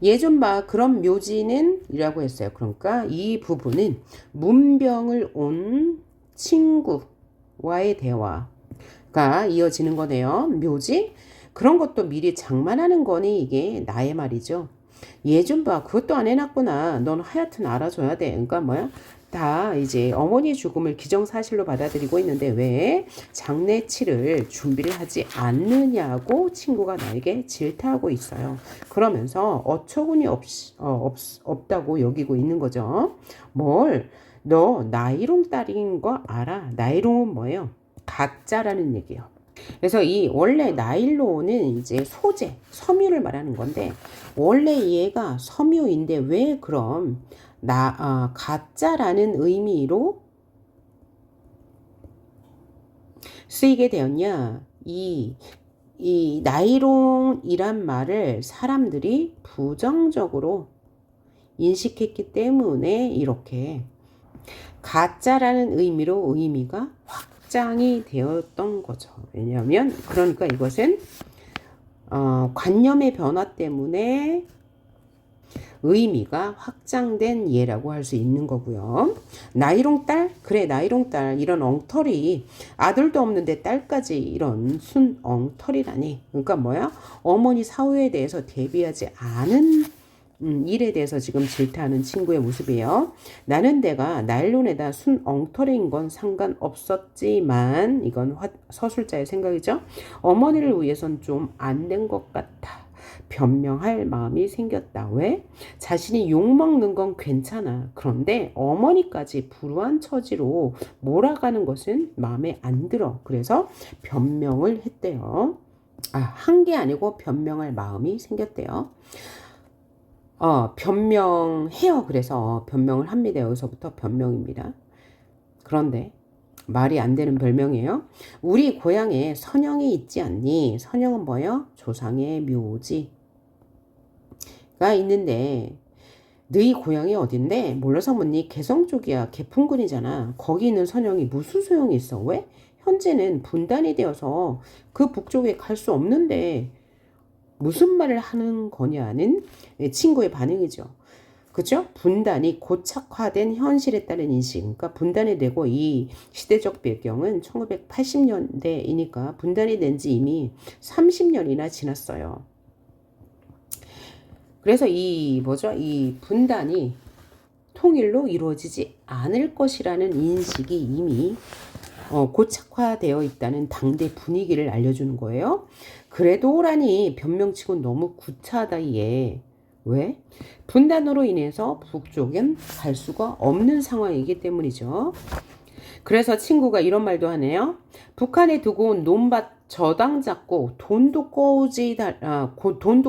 예전 봐 그런 묘지는 이라고 했어요. 그러니까 이 부분은 문병을 온 친구와의 대화, 이어지는 거네요. 묘지? 그런 것도 미리 장만하는 거니 이게 나의 말이죠. 얘 좀 봐. 그것도 안 해놨구나. 넌 하여튼 알아줘야 돼. 그러니까 뭐야? 다 이제 어머니 죽음을 기정사실로 받아들이고 있는데 왜 장례치를 준비를 하지 않느냐고 친구가 나에게 질타하고 있어요. 그러면서 어처구니 없다고 여기고 있는 거죠. 뭘? 너 나이롱 딸인 거 알아? 나이롱은 뭐예요? 가짜라는 얘기예요. 그래서 이 원래 나일론은 이제 소재, 섬유를 말하는 건데 원래 얘가 섬유인데 왜 그럼 가짜라는 의미로 쓰이게 되었냐? 이 나일론이란 말을 사람들이 부정적으로 인식했기 때문에 이렇게 가짜라는 의미로 의미가 확장이 되었던 거죠. 왜냐하면 그러니까 이것은 관념의 변화 때문에 의미가 확장된 예라고 할 수 있는 거고요. 나이롱 딸? 그래 나이롱 딸 이런 엉터리 아들도 없는데 딸까지 이런 순 엉터리라니. 그러니까 뭐야? 어머니 사후에 대해서 대비하지 않은 일에 대해서 지금 질타하는 친구의 모습이에요. 나는 내가 나일론에다 순 엉터리인 건 상관없었지만 이건 서술자의 생각이죠. 어머니를 위해선 좀 안 된 것 같아. 변명할 마음이 생겼다. 왜? 자신이 욕먹는 건 괜찮아. 그런데 어머니까지 불우한 처지로 몰아가는 것은 마음에 안 들어. 그래서 변명을 했대요. 한 게 아니고 변명할 마음이 생겼대요. 변명해요. 그래서 변명을 합니다. 여기서부터 변명입니다. 그런데 말이 안 되는 별명이에요. 우리 고향에 선영이 있지 않니? 선영은 뭐예요? 조상의 묘지가 있는데 너희 고향이 어딘데? 몰라서 묻니? 개성 쪽이야. 개풍군이잖아. 거기 있는 선영이 무슨 소용이 있어? 왜? 현재는 분단이 되어서 그 북쪽에 갈 수 없는데 무슨 말을 하는 거냐는 친구의 반응이죠. 그죠? 분단이 고착화된 현실에 따른 인식. 그러니까 분단이 되고 이 시대적 배경은 1980년대이니까 분단이 된 지 이미 30년이나 지났어요. 그래서 이 분단이 통일로 이루어지지 않을 것이라는 인식이 이미 고착화되어 있다는 당대 분위기를 알려주는 거예요. 그래도라니 변명치고 너무 구차하다 얘. 왜? 분단으로 인해서 북쪽엔 갈 수가 없는 상황이기 때문이죠. 그래서 친구가 이런 말도 하네요. 북한에 두고 온 논밭 저당 잡고 돈도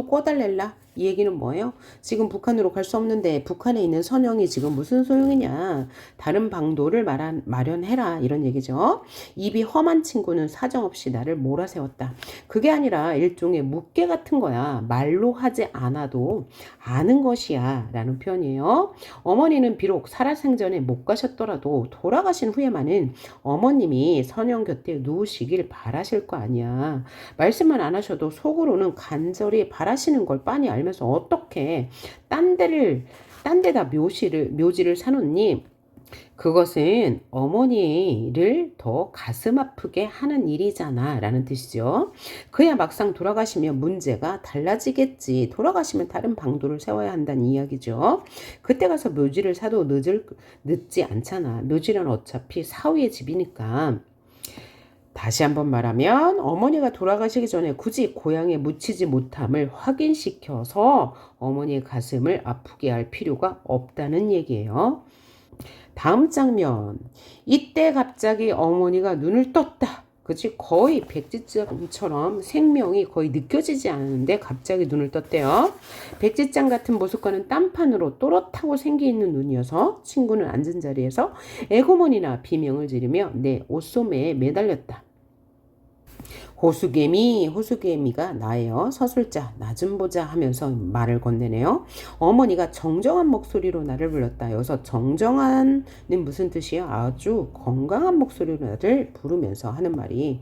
꿔달랄라. 이 얘기는 뭐예요? 지금 북한으로 갈 수 없는데 북한에 있는 선영이 지금 무슨 소용이냐. 다른 방도를 마련해라. 이런 얘기죠. 입이 험한 친구는 사정없이 나를 몰아세웠다. 그게 아니라 일종의 묵계 같은 거야. 말로 하지 않아도 아는 것이야. 라는 표현이에요. 어머니는 비록 살아생전에 못 가셨더라도 돌아가신 후에만은 어머님이 선영 곁에 누우시길 바라실 거 아니야. 말씀만 안 하셔도 속으로는 간절히 바라시는 걸 빤히 알면서 어떻게 딴 데다 묘지를 사놓니? 그것은 어머니를 더 가슴 아프게 하는 일이잖아 라는 뜻이죠. 그야 막상 돌아가시면 문제가 달라지겠지. 돌아가시면 다른 방도를 세워야 한다는 이야기죠. 그때 가서 묘지를 사도 늦지 않잖아. 묘지는 어차피 사후의 집이니까. 다시 한번 말하면 어머니가 돌아가시기 전에 굳이 고향에 묻히지 못함을 확인시켜서 어머니의 가슴을 아프게 할 필요가 없다는 얘기예요. 다음 장면. 이때 갑자기 어머니가 눈을 떴다. 그치? 거의 백지장처럼 생명이 거의 느껴지지 않는데 갑자기 눈을 떴대요. 백지장 같은 모습과는 딴판으로 또렷하고 생기 있는 눈이어서 친구는 앉은 자리에서 애고문이나 비명을 지르며 내 옷소매에 매달렸다. 호수개미가 나예요. 서술자 나 좀 보자 하면서 말을 건네네요. 어머니가 정정한 목소리로 나를 불렀다. 여기서 정정한은 무슨 뜻이에요? 아주 건강한 목소리로 나를 부르면서 하는 말이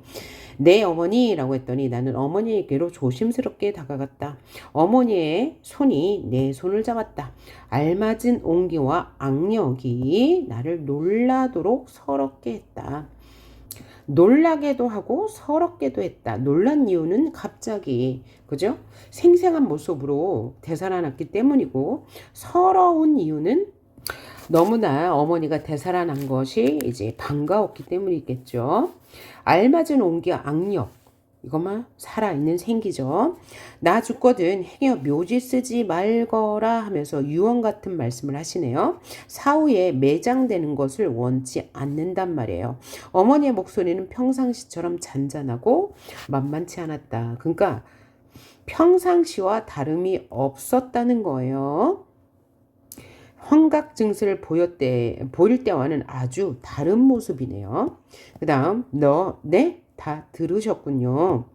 내 어머니라고 했더니 나는 어머니에게로 조심스럽게 다가갔다. 어머니의 손이 내 손을 잡았다. 알맞은 온기와 악력이 나를 놀라도록 서럽게 했다. 놀라게도 하고 서럽게도 했다. 놀란 이유는 갑자기 그죠? 생생한 모습으로 되살아났기 때문이고, 서러운 이유는 너무나 어머니가 되살아난 것이 이제 반가웠기 때문이겠죠. 알맞은 온기 악력. 이것만 살아있는 생기죠. 나 죽거든 행여 묘지 쓰지 말거라 하면서 유언 같은 말씀을 하시네요. 사후에 매장되는 것을 원치 않는단 말이에요. 어머니의 목소리는 평상시처럼 잔잔하고 만만치 않았다. 그러니까 평상시와 다름이 없었다는 거예요. 환각 증세를 보일 때와는 아주 다른 모습이네요. 그 다음 네? 다 들으셨군요.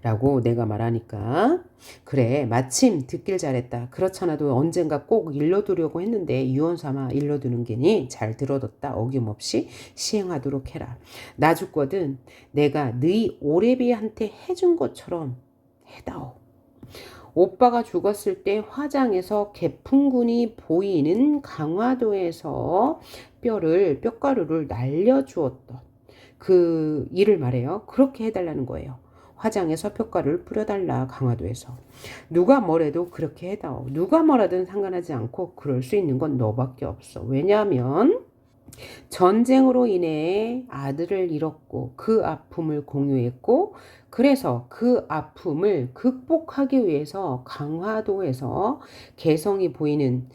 라고 내가 말하니까 그래 마침 듣길 잘했다. 그렇잖아도 언젠가 꼭 일러두려고 했는데 유언삼아 일러두는 게니 잘 들어뒀다. 어김없이 시행하도록 해라. 나 죽거든 내가 너희 오래비한테 해준 것처럼 해다오. 오빠가 죽었을 때 화장에서 개풍군이 보이는 강화도에서 뼈가루를 날려주었던 그 일을 말해요. 그렇게 해달라는 거예요. 화장에서 뼈가루를 뿌려달라. 강화도에서. 누가 뭐래도 그렇게 해다오. 누가 뭐라든 상관하지 않고 그럴 수 있는 건 너밖에 없어. 왜냐하면 전쟁으로 인해 아들을 잃었고 그 아픔을 공유했고, 그래서 그 아픔을 극복하기 위해서 강화도에서 개성이 보이는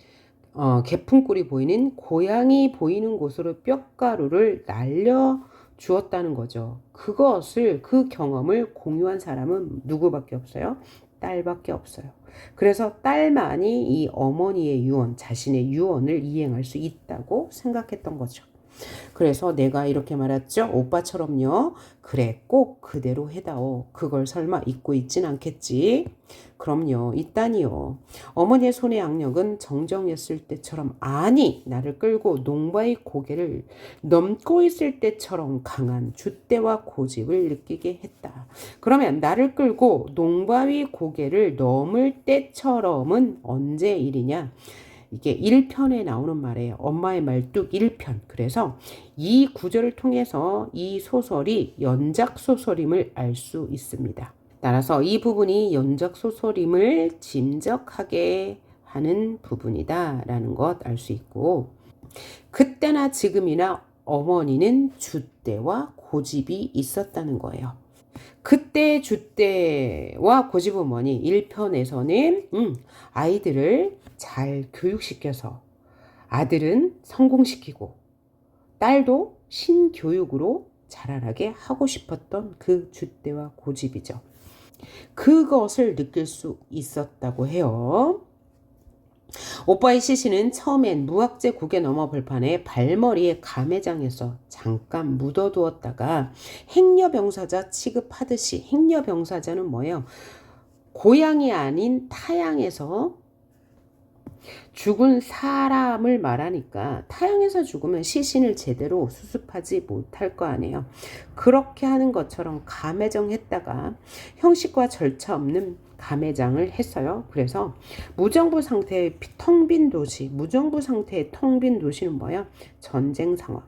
개풍굴이 보이는 고향이 보이는 곳으로 뼈가루를 날려 주었다는 거죠. 그 경험을 공유한 사람은 누구밖에 없어요? 딸밖에 없어요. 그래서 딸만이 이 어머니의 유언, 자신의 유언을 이행할 수 있다고 생각했던 거죠. 그래서 내가 이렇게 말했죠. 오빠처럼요. 그래, 꼭 그대로 해다오. 그걸 설마 잊고 있진 않겠지? 그럼요, 있다니요. 어머니의 손의 악력은 정정했을 때처럼, 아니, 나를 끌고 농바의 고개를 넘고 있을 때처럼 강한 줏대와 고집을 느끼게 했다. 그러면 나를 끌고 농바위 고개를 넘을 때처럼은 언제 일이냐? 이게 1편에 나오는 말이에요. 엄마의 말뚝 1편. 그래서 이 구절을 통해서 이 소설이 연작소설임을 알 수 있습니다. 따라서 이 부분이 연작소설임을 짐작하게 하는 부분이다 라는 것 알 수 있고, 그때나 지금이나 어머니는 줏대와 고집이 있었다는 거예요. 그때 줏대와 고집은 뭐니? 1편에서는 아이들을 잘 교육시켜서 아들은 성공시키고 딸도 신교육으로 자라나게 하고 싶었던 그 줏대와 고집이죠. 그것을 느낄 수 있었다고 해요. 오빠의 시신은 처음엔 무학재 국에 넘어 벌판에 발머리에 가매장에서 잠깐 묻어두었다가 행여병사자 취급하듯이, 행여병사자는 뭐예요? 고향이 아닌 타양에서 죽은 사람을 말하니까 타양에서 죽으면 시신을 제대로 수습하지 못할 거 아니에요. 그렇게 하는 것처럼 가매정했다가 형식과 절차 없는 가매장을 했어요. 그래서 무정부 상태의 텅 빈 도시, 무정부 상태의 텅 빈 도시는 뭐야? 전쟁 상황.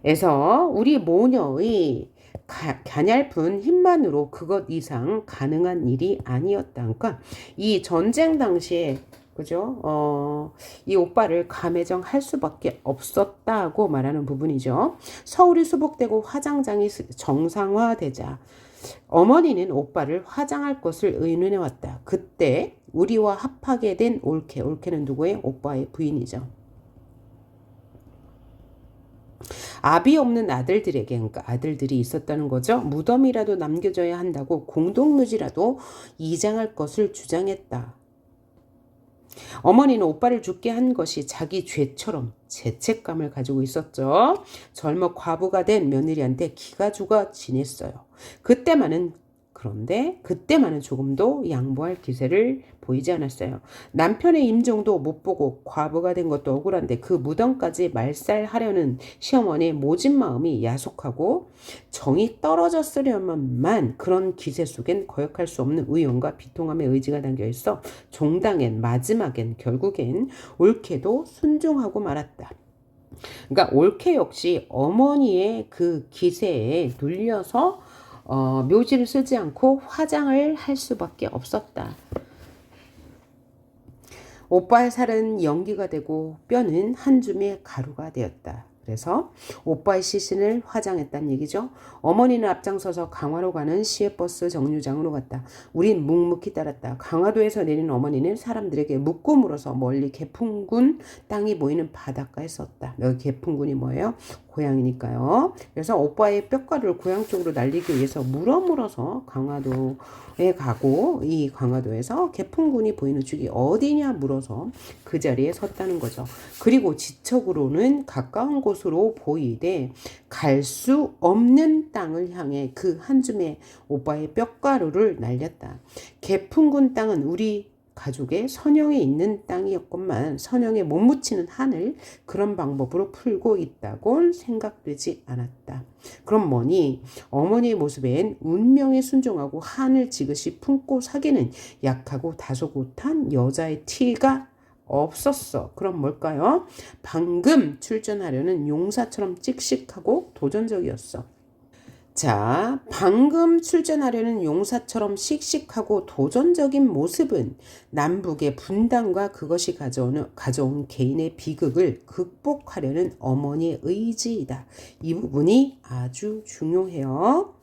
에서 우리 모녀의 가냘픈 힘만으로 그것 이상 가능한 일이 아니었다. 그러니까 이 전쟁 당시에 그죠? 이 오빠를 가매정 할 수밖에 없었다고 말하는 부분이죠. 서울이 수복되고 화장장이 정상화되자 어머니는 오빠를 화장할 것을 의논해왔다. 그때 우리와 합하게 된 올케, 올케는 누구의? 오빠의 부인이죠. 아비 없는 아들들에게, 그러니까 아들들이 있었다는 거죠. 무덤이라도 남겨줘야 한다고 공동묘지라도 이장할 것을 주장했다. 어머니는 오빠를 죽게 한 것이 자기 죄처럼 죄책감을 가지고 있었죠. 젊어 과부가 된 며느리한테 기가 죽어 지냈어요. 그런데 그때만은 조금도 양보할 기세를 보이지 않았어요. 남편의 임종도 못 보고 과부가 된 것도 억울한데 그 무덤까지 말살하려는 시어머니의 모진 마음이 야속하고 정이 떨어졌으려만 그런 기세 속엔 거역할 수 없는 의용과 비통함의 의지가 담겨있어 종당엔 마지막엔 결국엔 옳게도 순종하고 말았다. 그러니까 올케 역시 어머니의 그 기세에 눌려서 묘지를 쓰지 않고 화장을 할 수밖에 없었다. 오빠의 살은 연기가 되고 뼈는 한 줌의 가루가 되었다. 그래서 오빠의 시신을 화장했다는 얘기죠. 어머니는 앞장서서 강화로 가는 시외버스 정류장으로 갔다. 우린 묵묵히 따랐다. 강화도에서 내린 어머니는 사람들에게 묻고 물어서 멀리 개풍군 땅이 보이는 바닷가에 섰다. 여기 개풍군이 뭐예요? 고향이니까요. 그래서 오빠의 뼈가루를 고향 쪽으로 날리기 위해서 물어서 강화도에 가고, 이 강화도에서 개풍군이 보이는 쪽이 어디냐 물어서 그 자리에 섰다는 거죠. 그리고 지척으로는 가까운 곳으로 보이되 갈 수 없는 땅을 향해 그 한 줌의 오빠의 뼈가루를 날렸다. 개풍군 땅은 우리 가족의 선영에 있는 땅이었건만 선영에 못 묻히는 한을 그런 방법으로 풀고 있다곤 생각되지 않았다. 그럼 뭐니? 어머니의 모습엔 운명에 순종하고 한을 지그시 품고 사귀는 약하고 다소곳한 여자의 티가 없었어. 그럼 뭘까요? 방금 출전하려는 용사처럼 씩씩하고 도전적이었어. 자, 방금 출전하려는 용사처럼 씩씩하고 도전적인 모습은 남북의 분단과 그것이 가져온 개인의 비극을 극복하려는 어머니의 의지이다. 이 부분이 아주 중요해요.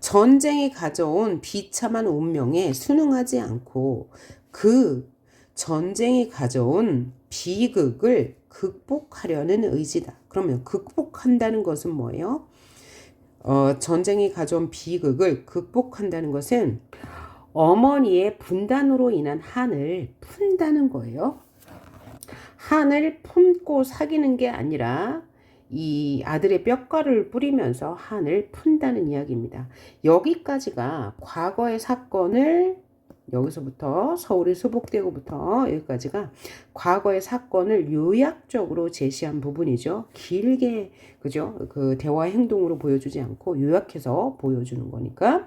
전쟁이 가져온 비참한 운명에 순응하지 않고 그 전쟁이 가져온 비극을 극복하려는 의지다. 그러면 극복한다는 것은 뭐예요? 전쟁이 가져온 비극을 극복한다는 것은 어머니의 분단으로 인한 한을 푼다는 거예요. 한을 품고 사귀는 게 아니라 이 아들의 뼈가루를 뿌리면서 한을 푼다는 이야기입니다. 여기까지가 과거의 사건을, 여기서부터 서울이 수복되고부터 여기까지가 과거의 사건을 요약적으로 제시한 부분이죠. 길게, 그죠? 그 대화의 행동으로 보여주지 않고 요약해서 보여주는 거니까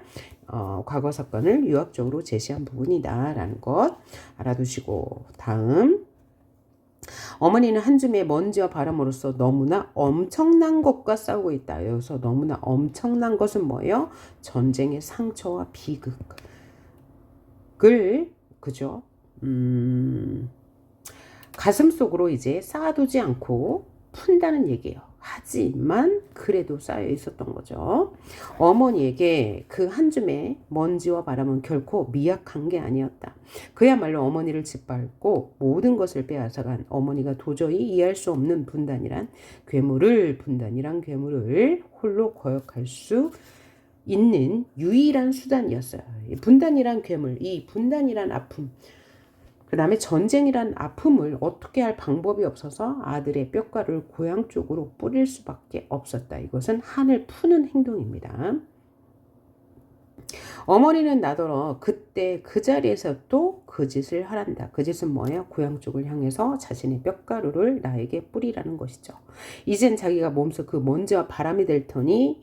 과거 사건을 요약적으로 제시한 부분이다라는 것 알아두시고, 다음. 어머니는 한 줌의 먼지와 바람으로써 너무나 엄청난 것과 싸우고 있다. 여기서 너무나 엄청난 것은 뭐예요? 전쟁의 상처와 비극. 그죠? 가슴 속으로 이제 쌓아두지 않고 푼다는 얘기예요. 하지만 그래도 쌓여 있었던 거죠. 어머니에게 그 한 줌의 먼지와 바람은 결코 미약한 게 아니었다. 그야말로 어머니를 짓밟고 모든 것을 빼앗아간 어머니가 도저히 이해할 수 없는 분단이란 괴물을 홀로 거역할 수 있는 유일한 수단이었어요. 분단이란 괴물, 이 분단이란 아픔, 그 다음에 전쟁이란 아픔을 어떻게 할 방법이 없어서 아들의 뼈가루를 고향 쪽으로 뿌릴 수밖에 없었다. 이것은 한을 푸는 행동입니다. 어머니는 나더러 그때 그 자리에서 또 그 짓을 하란다. 그 짓은 뭐예요? 고향 쪽을 향해서 자신의 뼈가루를 나에게 뿌리라는 것이죠. 이젠 자기가 몸소 그 먼지와 바람이 될 터니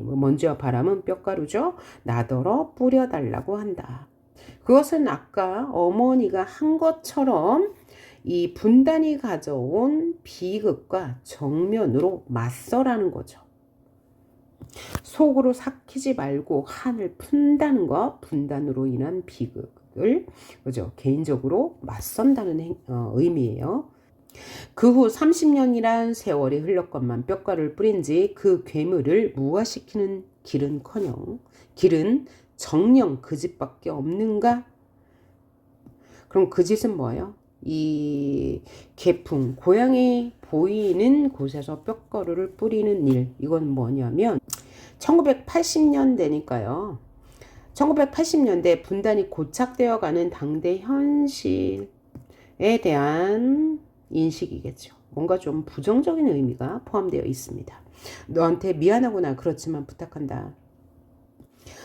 먼지와 바람은 뼈가루죠. 나더러 뿌려달라고 한다. 그것은 아까 어머니가 한 것처럼 이 분단이 가져온 비극과 정면으로 맞서라는 거죠. 속으로 삭히지 말고 한을 푼다는 것, 분단으로 인한 비극을, 그죠? 개인적으로 맞선다는 의미예요. 그 후 30년이란 세월이 흘렀건만 뼈가루를 뿌린 지 그 괴물을 무화시키는 길은커녕 길은 정녕 그 짓밖에 없는가? 그럼 그 짓은 뭐예요? 이 개풍, 고향이 보이는 곳에서 뼈가루를 뿌리는 일, 이건 뭐냐면 1980년대니까요. 1980년대 분단이 고착되어 가는 당대 현실에 대한 인식이겠죠. 뭔가 좀 부정적인 의미가 포함되어 있습니다. 너한테 미안하구나. 그렇지만 부탁한다.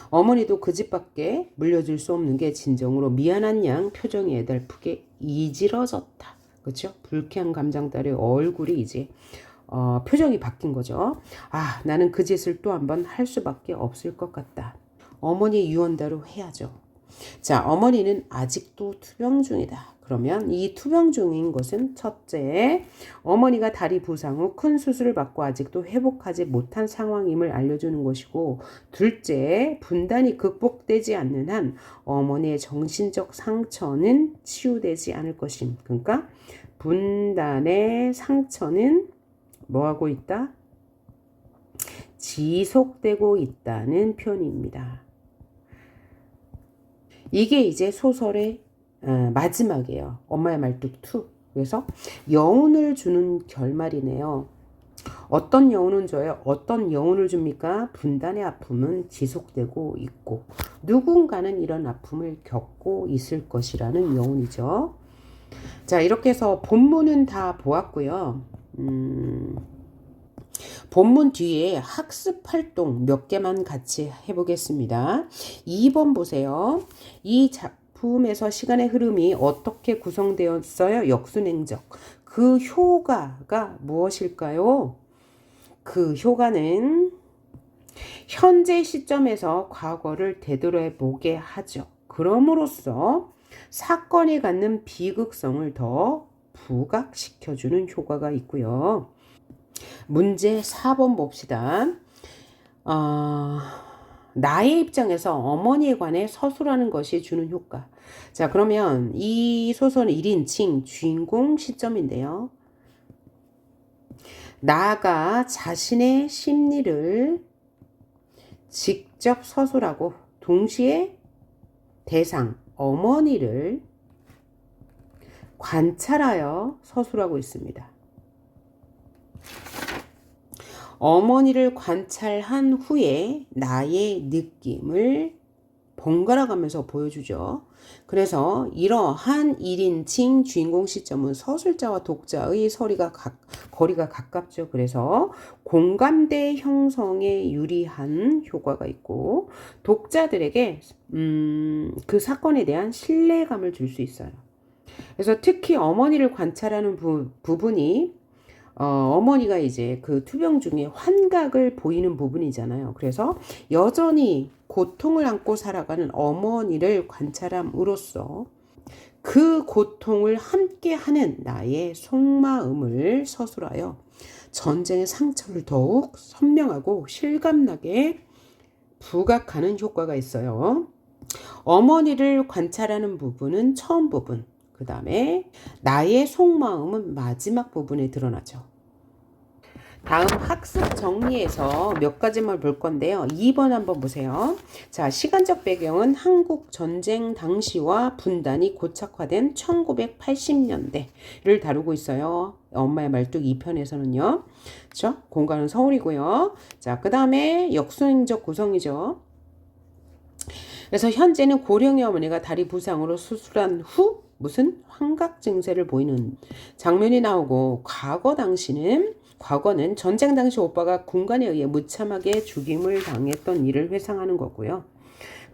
어머니도 그 집밖에 물려줄 수 없는 게 진정으로 미안한 양 표정이 애달프게 이질어졌다. 그렇죠? 불쾌한 감정 따라 얼굴이 이제 표정이 바뀐 거죠. 아, 나는 그 짓을 또 한번 할 수밖에 없을 것 같다. 어머니 유언대로 해야죠. 자, 어머니는 아직도 투병 중이다. 그러면 이 투병 중인 것은 첫째, 어머니가 다리 부상 후 큰 수술을 받고 아직도 회복하지 못한 상황임을 알려주는 것이고, 둘째, 분단이 극복되지 않는 한 어머니의 정신적 상처는 치유되지 않을 것임. 그러니까 분단의 상처는 뭐하고 있다? 지속되고 있다는 표현입니다. 이게 이제 소설의 마지막이에요. 엄마의 말뚝 2. 그래서 여운을 주는 결말이네요. 어떤 여운은 줘요? 어떤 여운을 줍니까? 분단의 아픔은 지속되고 있고 누군가는 이런 아픔을 겪고 있을 것이라는 여운이죠. 자, 이렇게 해서 본문은 다 보았고요. 본문 뒤에 학습 활동 몇 개만 같이 해보겠습니다. 2번 보세요. 이 작품에서 시간의 흐름이 어떻게 구성되었어요? 역순행적. 그 효과가 무엇일까요? 그 효과는 현재 시점에서 과거를 되돌아보게 하죠. 그럼으로써 사건이 갖는 비극성을 더 부각시켜주는 효과가 있고요. 문제 4번 봅시다. 나의 입장에서 어머니에 관해 서술하는 것이 주는 효과. 자, 그러면 이 소설은 1인칭 주인공 시점인데요. 나가 자신의 심리를 직접 서술하고 동시에 대상, 어머니를 관찰하여 서술하고 있습니다. 어머니를 관찰한 후에 나의 느낌을 번갈아 가면서 보여주죠. 그래서 이러한 1인칭 주인공 시점은 서술자와 독자의 거리가 가깝죠. 그래서 공감대 형성에 유리한 효과가 있고 독자들에게 그 사건에 대한 신뢰감을 줄 수 있어요. 그래서 특히 어머니를 관찰하는 부분이 어머니가 이제 그 투병 중에 환각을 보이는 부분이잖아요. 그래서 여전히 고통을 안고 살아가는 어머니를 관찰함으로써 그 고통을 함께하는 나의 속마음을 서술하여 전쟁의 상처를 더욱 선명하고 실감나게 부각하는 효과가 있어요. 어머니를 관찰하는 부분은 처음 부분, 그 다음에 나의 속마음은 마지막 부분에 드러나죠. 다음 학습 정리에서 몇 가지만 볼 건데요. 2번 한번 보세요. 자, 시간적 배경은 한국 전쟁 당시와 분단이 고착화된 1980년대를 다루고 있어요. 엄마의 말뚝 2편에서는요. 그렇죠? 공간은 서울이고요. 자, 그 다음에 역순행적 구성이죠. 그래서 현재는 고령의 어머니가 다리 부상으로 수술한 후 무슨 환각 증세를 보이는 장면이 나오고, 과거는 전쟁 당시 오빠가 군관에 의해 무참하게 죽임을 당했던 일을 회상하는 거고요.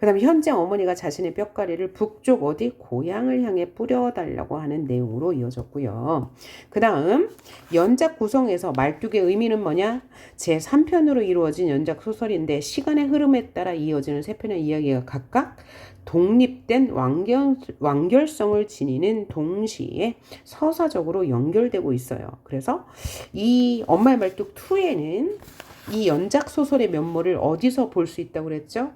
그 다음에 현재 어머니가 자신의 뼈가리를 북쪽 어디 고향을 향해 뿌려달라고 하는 내용으로 이어졌고요. 그 다음 연작 구성에서 말뚝의 의미는 뭐냐? 제3편으로 이루어진 연작 소설인데 시간의 흐름에 따라 이어지는 세 편의 이야기가 각각 독립된 완결성을 지니는 동시에 서사적으로 연결되고 있어요. 그래서 이 엄마의 말뚝 2에는 이 연작 소설의 면모를 어디서 볼 수 있다고 그랬죠?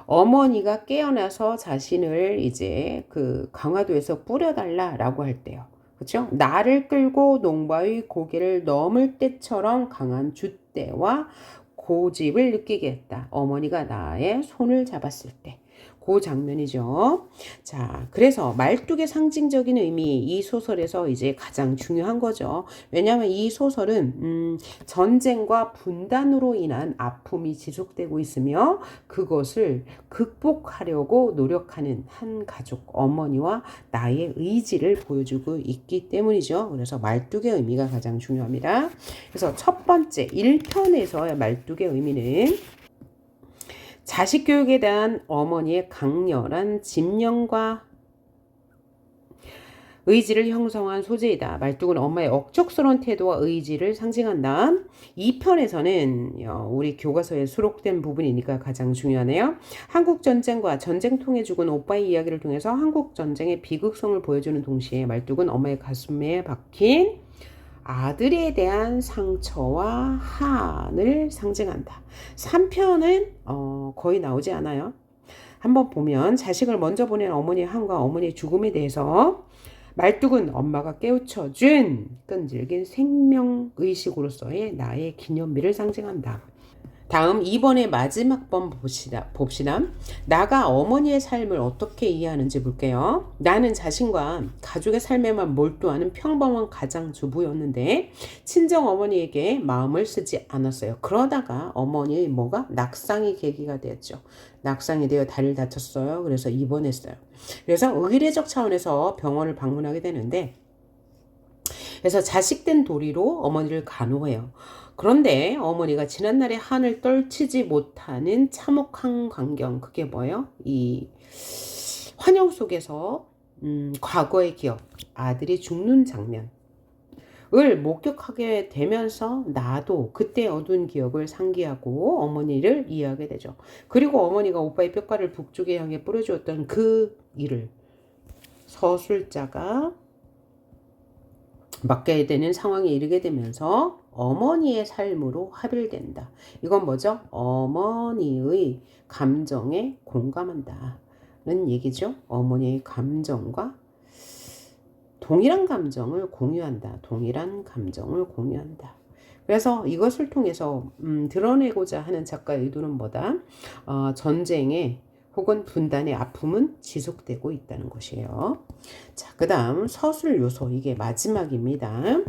어머니가 깨어나서 자신을 이제 그 강화도에서 뿌려달라라고 할 때요. 그렇죠? 나를 끌고 농바의 고개를 넘을 때처럼 강한 줏대와 고집을 느끼게 했다. 어머니가 나의 손을 잡았을 때. 그 장면이죠. 자, 그래서 말뚝의 상징적인 의미, 이 소설에서 이제 가장 중요한 거죠. 왜냐하면 이 소설은 전쟁과 분단으로 인한 아픔이 지속되고 있으며 그것을 극복하려고 노력하는 한 가족, 어머니와 나의 의지를 보여주고 있기 때문이죠. 그래서 말뚝의 의미가 가장 중요합니다. 그래서 첫 번째 1편에서의 말뚝의 의미는 자식 교육에 대한 어머니의 강렬한 집념과 의지를 형성한 소재이다. 말뚝은 엄마의 억척스러운 태도와 의지를 상징한다. 이 편에서는 우리 교과서에 수록된 부분이니까 가장 중요하네요. 한국전쟁과 전쟁 통해 죽은 오빠의 이야기를 통해서 한국전쟁의 비극성을 보여주는 동시에 말뚝은 엄마의 가슴에 박힌 아들에 대한 상처와 한을 상징한다. 3편은 거의 나오지 않아요. 한번 보면 자식을 먼저 보낸 어머니의 한과 어머니의 죽음에 대해서 말뚝은 엄마가 깨우쳐준 끈질긴 생명의식으로서의 나의 기념비를 상징한다. 다음 2번의 마지막 번 봅시다. 나가 어머니의 삶을 어떻게 이해하는지 볼게요. 나는 자신과 가족의 삶에만 몰두하는 평범한 가장주부였는데 친정 어머니에게 마음을 쓰지 않았어요. 그러다가 어머니의 뭐가 낙상이 계기가 되었죠. 낙상이 되어 다리를 다쳤어요. 그래서 입원했어요. 그래서 의례적 차원에서 병원을 방문하게 되는데 그래서 자식된 도리로 어머니를 간호해요. 그런데 어머니가 지난날의 한을 떨치지 못하는 참혹한 광경, 그게 뭐예요? 이 환영 속에서 과거의 기억, 아들이 죽는 장면을 목격하게 되면서 나도 그때 어두운 기억을 상기하고 어머니를 이해하게 되죠. 그리고 어머니가 오빠의 뼈가를 북쪽에 향해 뿌려주었던 그 일을 서술자가 맡게 되는 상황에 이르게 되면서 어머니의 삶으로 합일된다. 이건 뭐죠? 어머니의 감정에 공감한다는 얘기죠. 어머니의 감정과 동일한 감정을 공유한다. 동일한 감정을 공유한다. 그래서 이것을 통해서 드러내고자 하는 작가의 의도는 뭐다? 전쟁의 혹은 분단의 아픔은 지속되고 있다는 것이에요. 자, 그 다음 서술 요소, 이게 마지막입니다.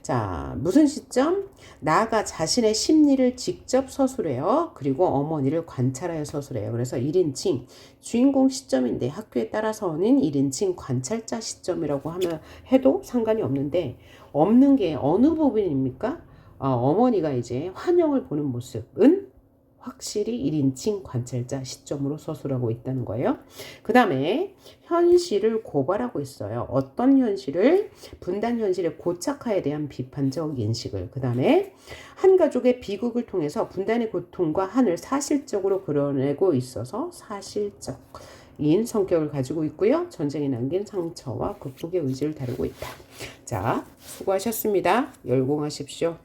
자, 무슨 시점? 나가 자신의 심리를 직접 서술해요. 그리고 어머니를 관찰하여 서술해요. 그래서 1인칭 주인공 시점인데 학교에 따라서는 1인칭 관찰자 시점이라고 하면 해도 상관이 없는데 없는 게 어느 부분입니까? 어머니가 이제 환영을 보는 모습은 확실히 1인칭 관찰자 시점으로 서술하고 있다는 거예요. 그 다음에 현실을 고발하고 있어요. 어떤 현실을? 분단 현실의 고착화에 대한 비판적 인식을. 그 다음에 한 가족의 비극을 통해서 분단의 고통과 한을 사실적으로 그려내고 있어서 사실적인 성격을 가지고 있고요. 전쟁이 남긴 상처와 극복의 의지를 다루고 있다. 자, 수고하셨습니다. 열공하십시오.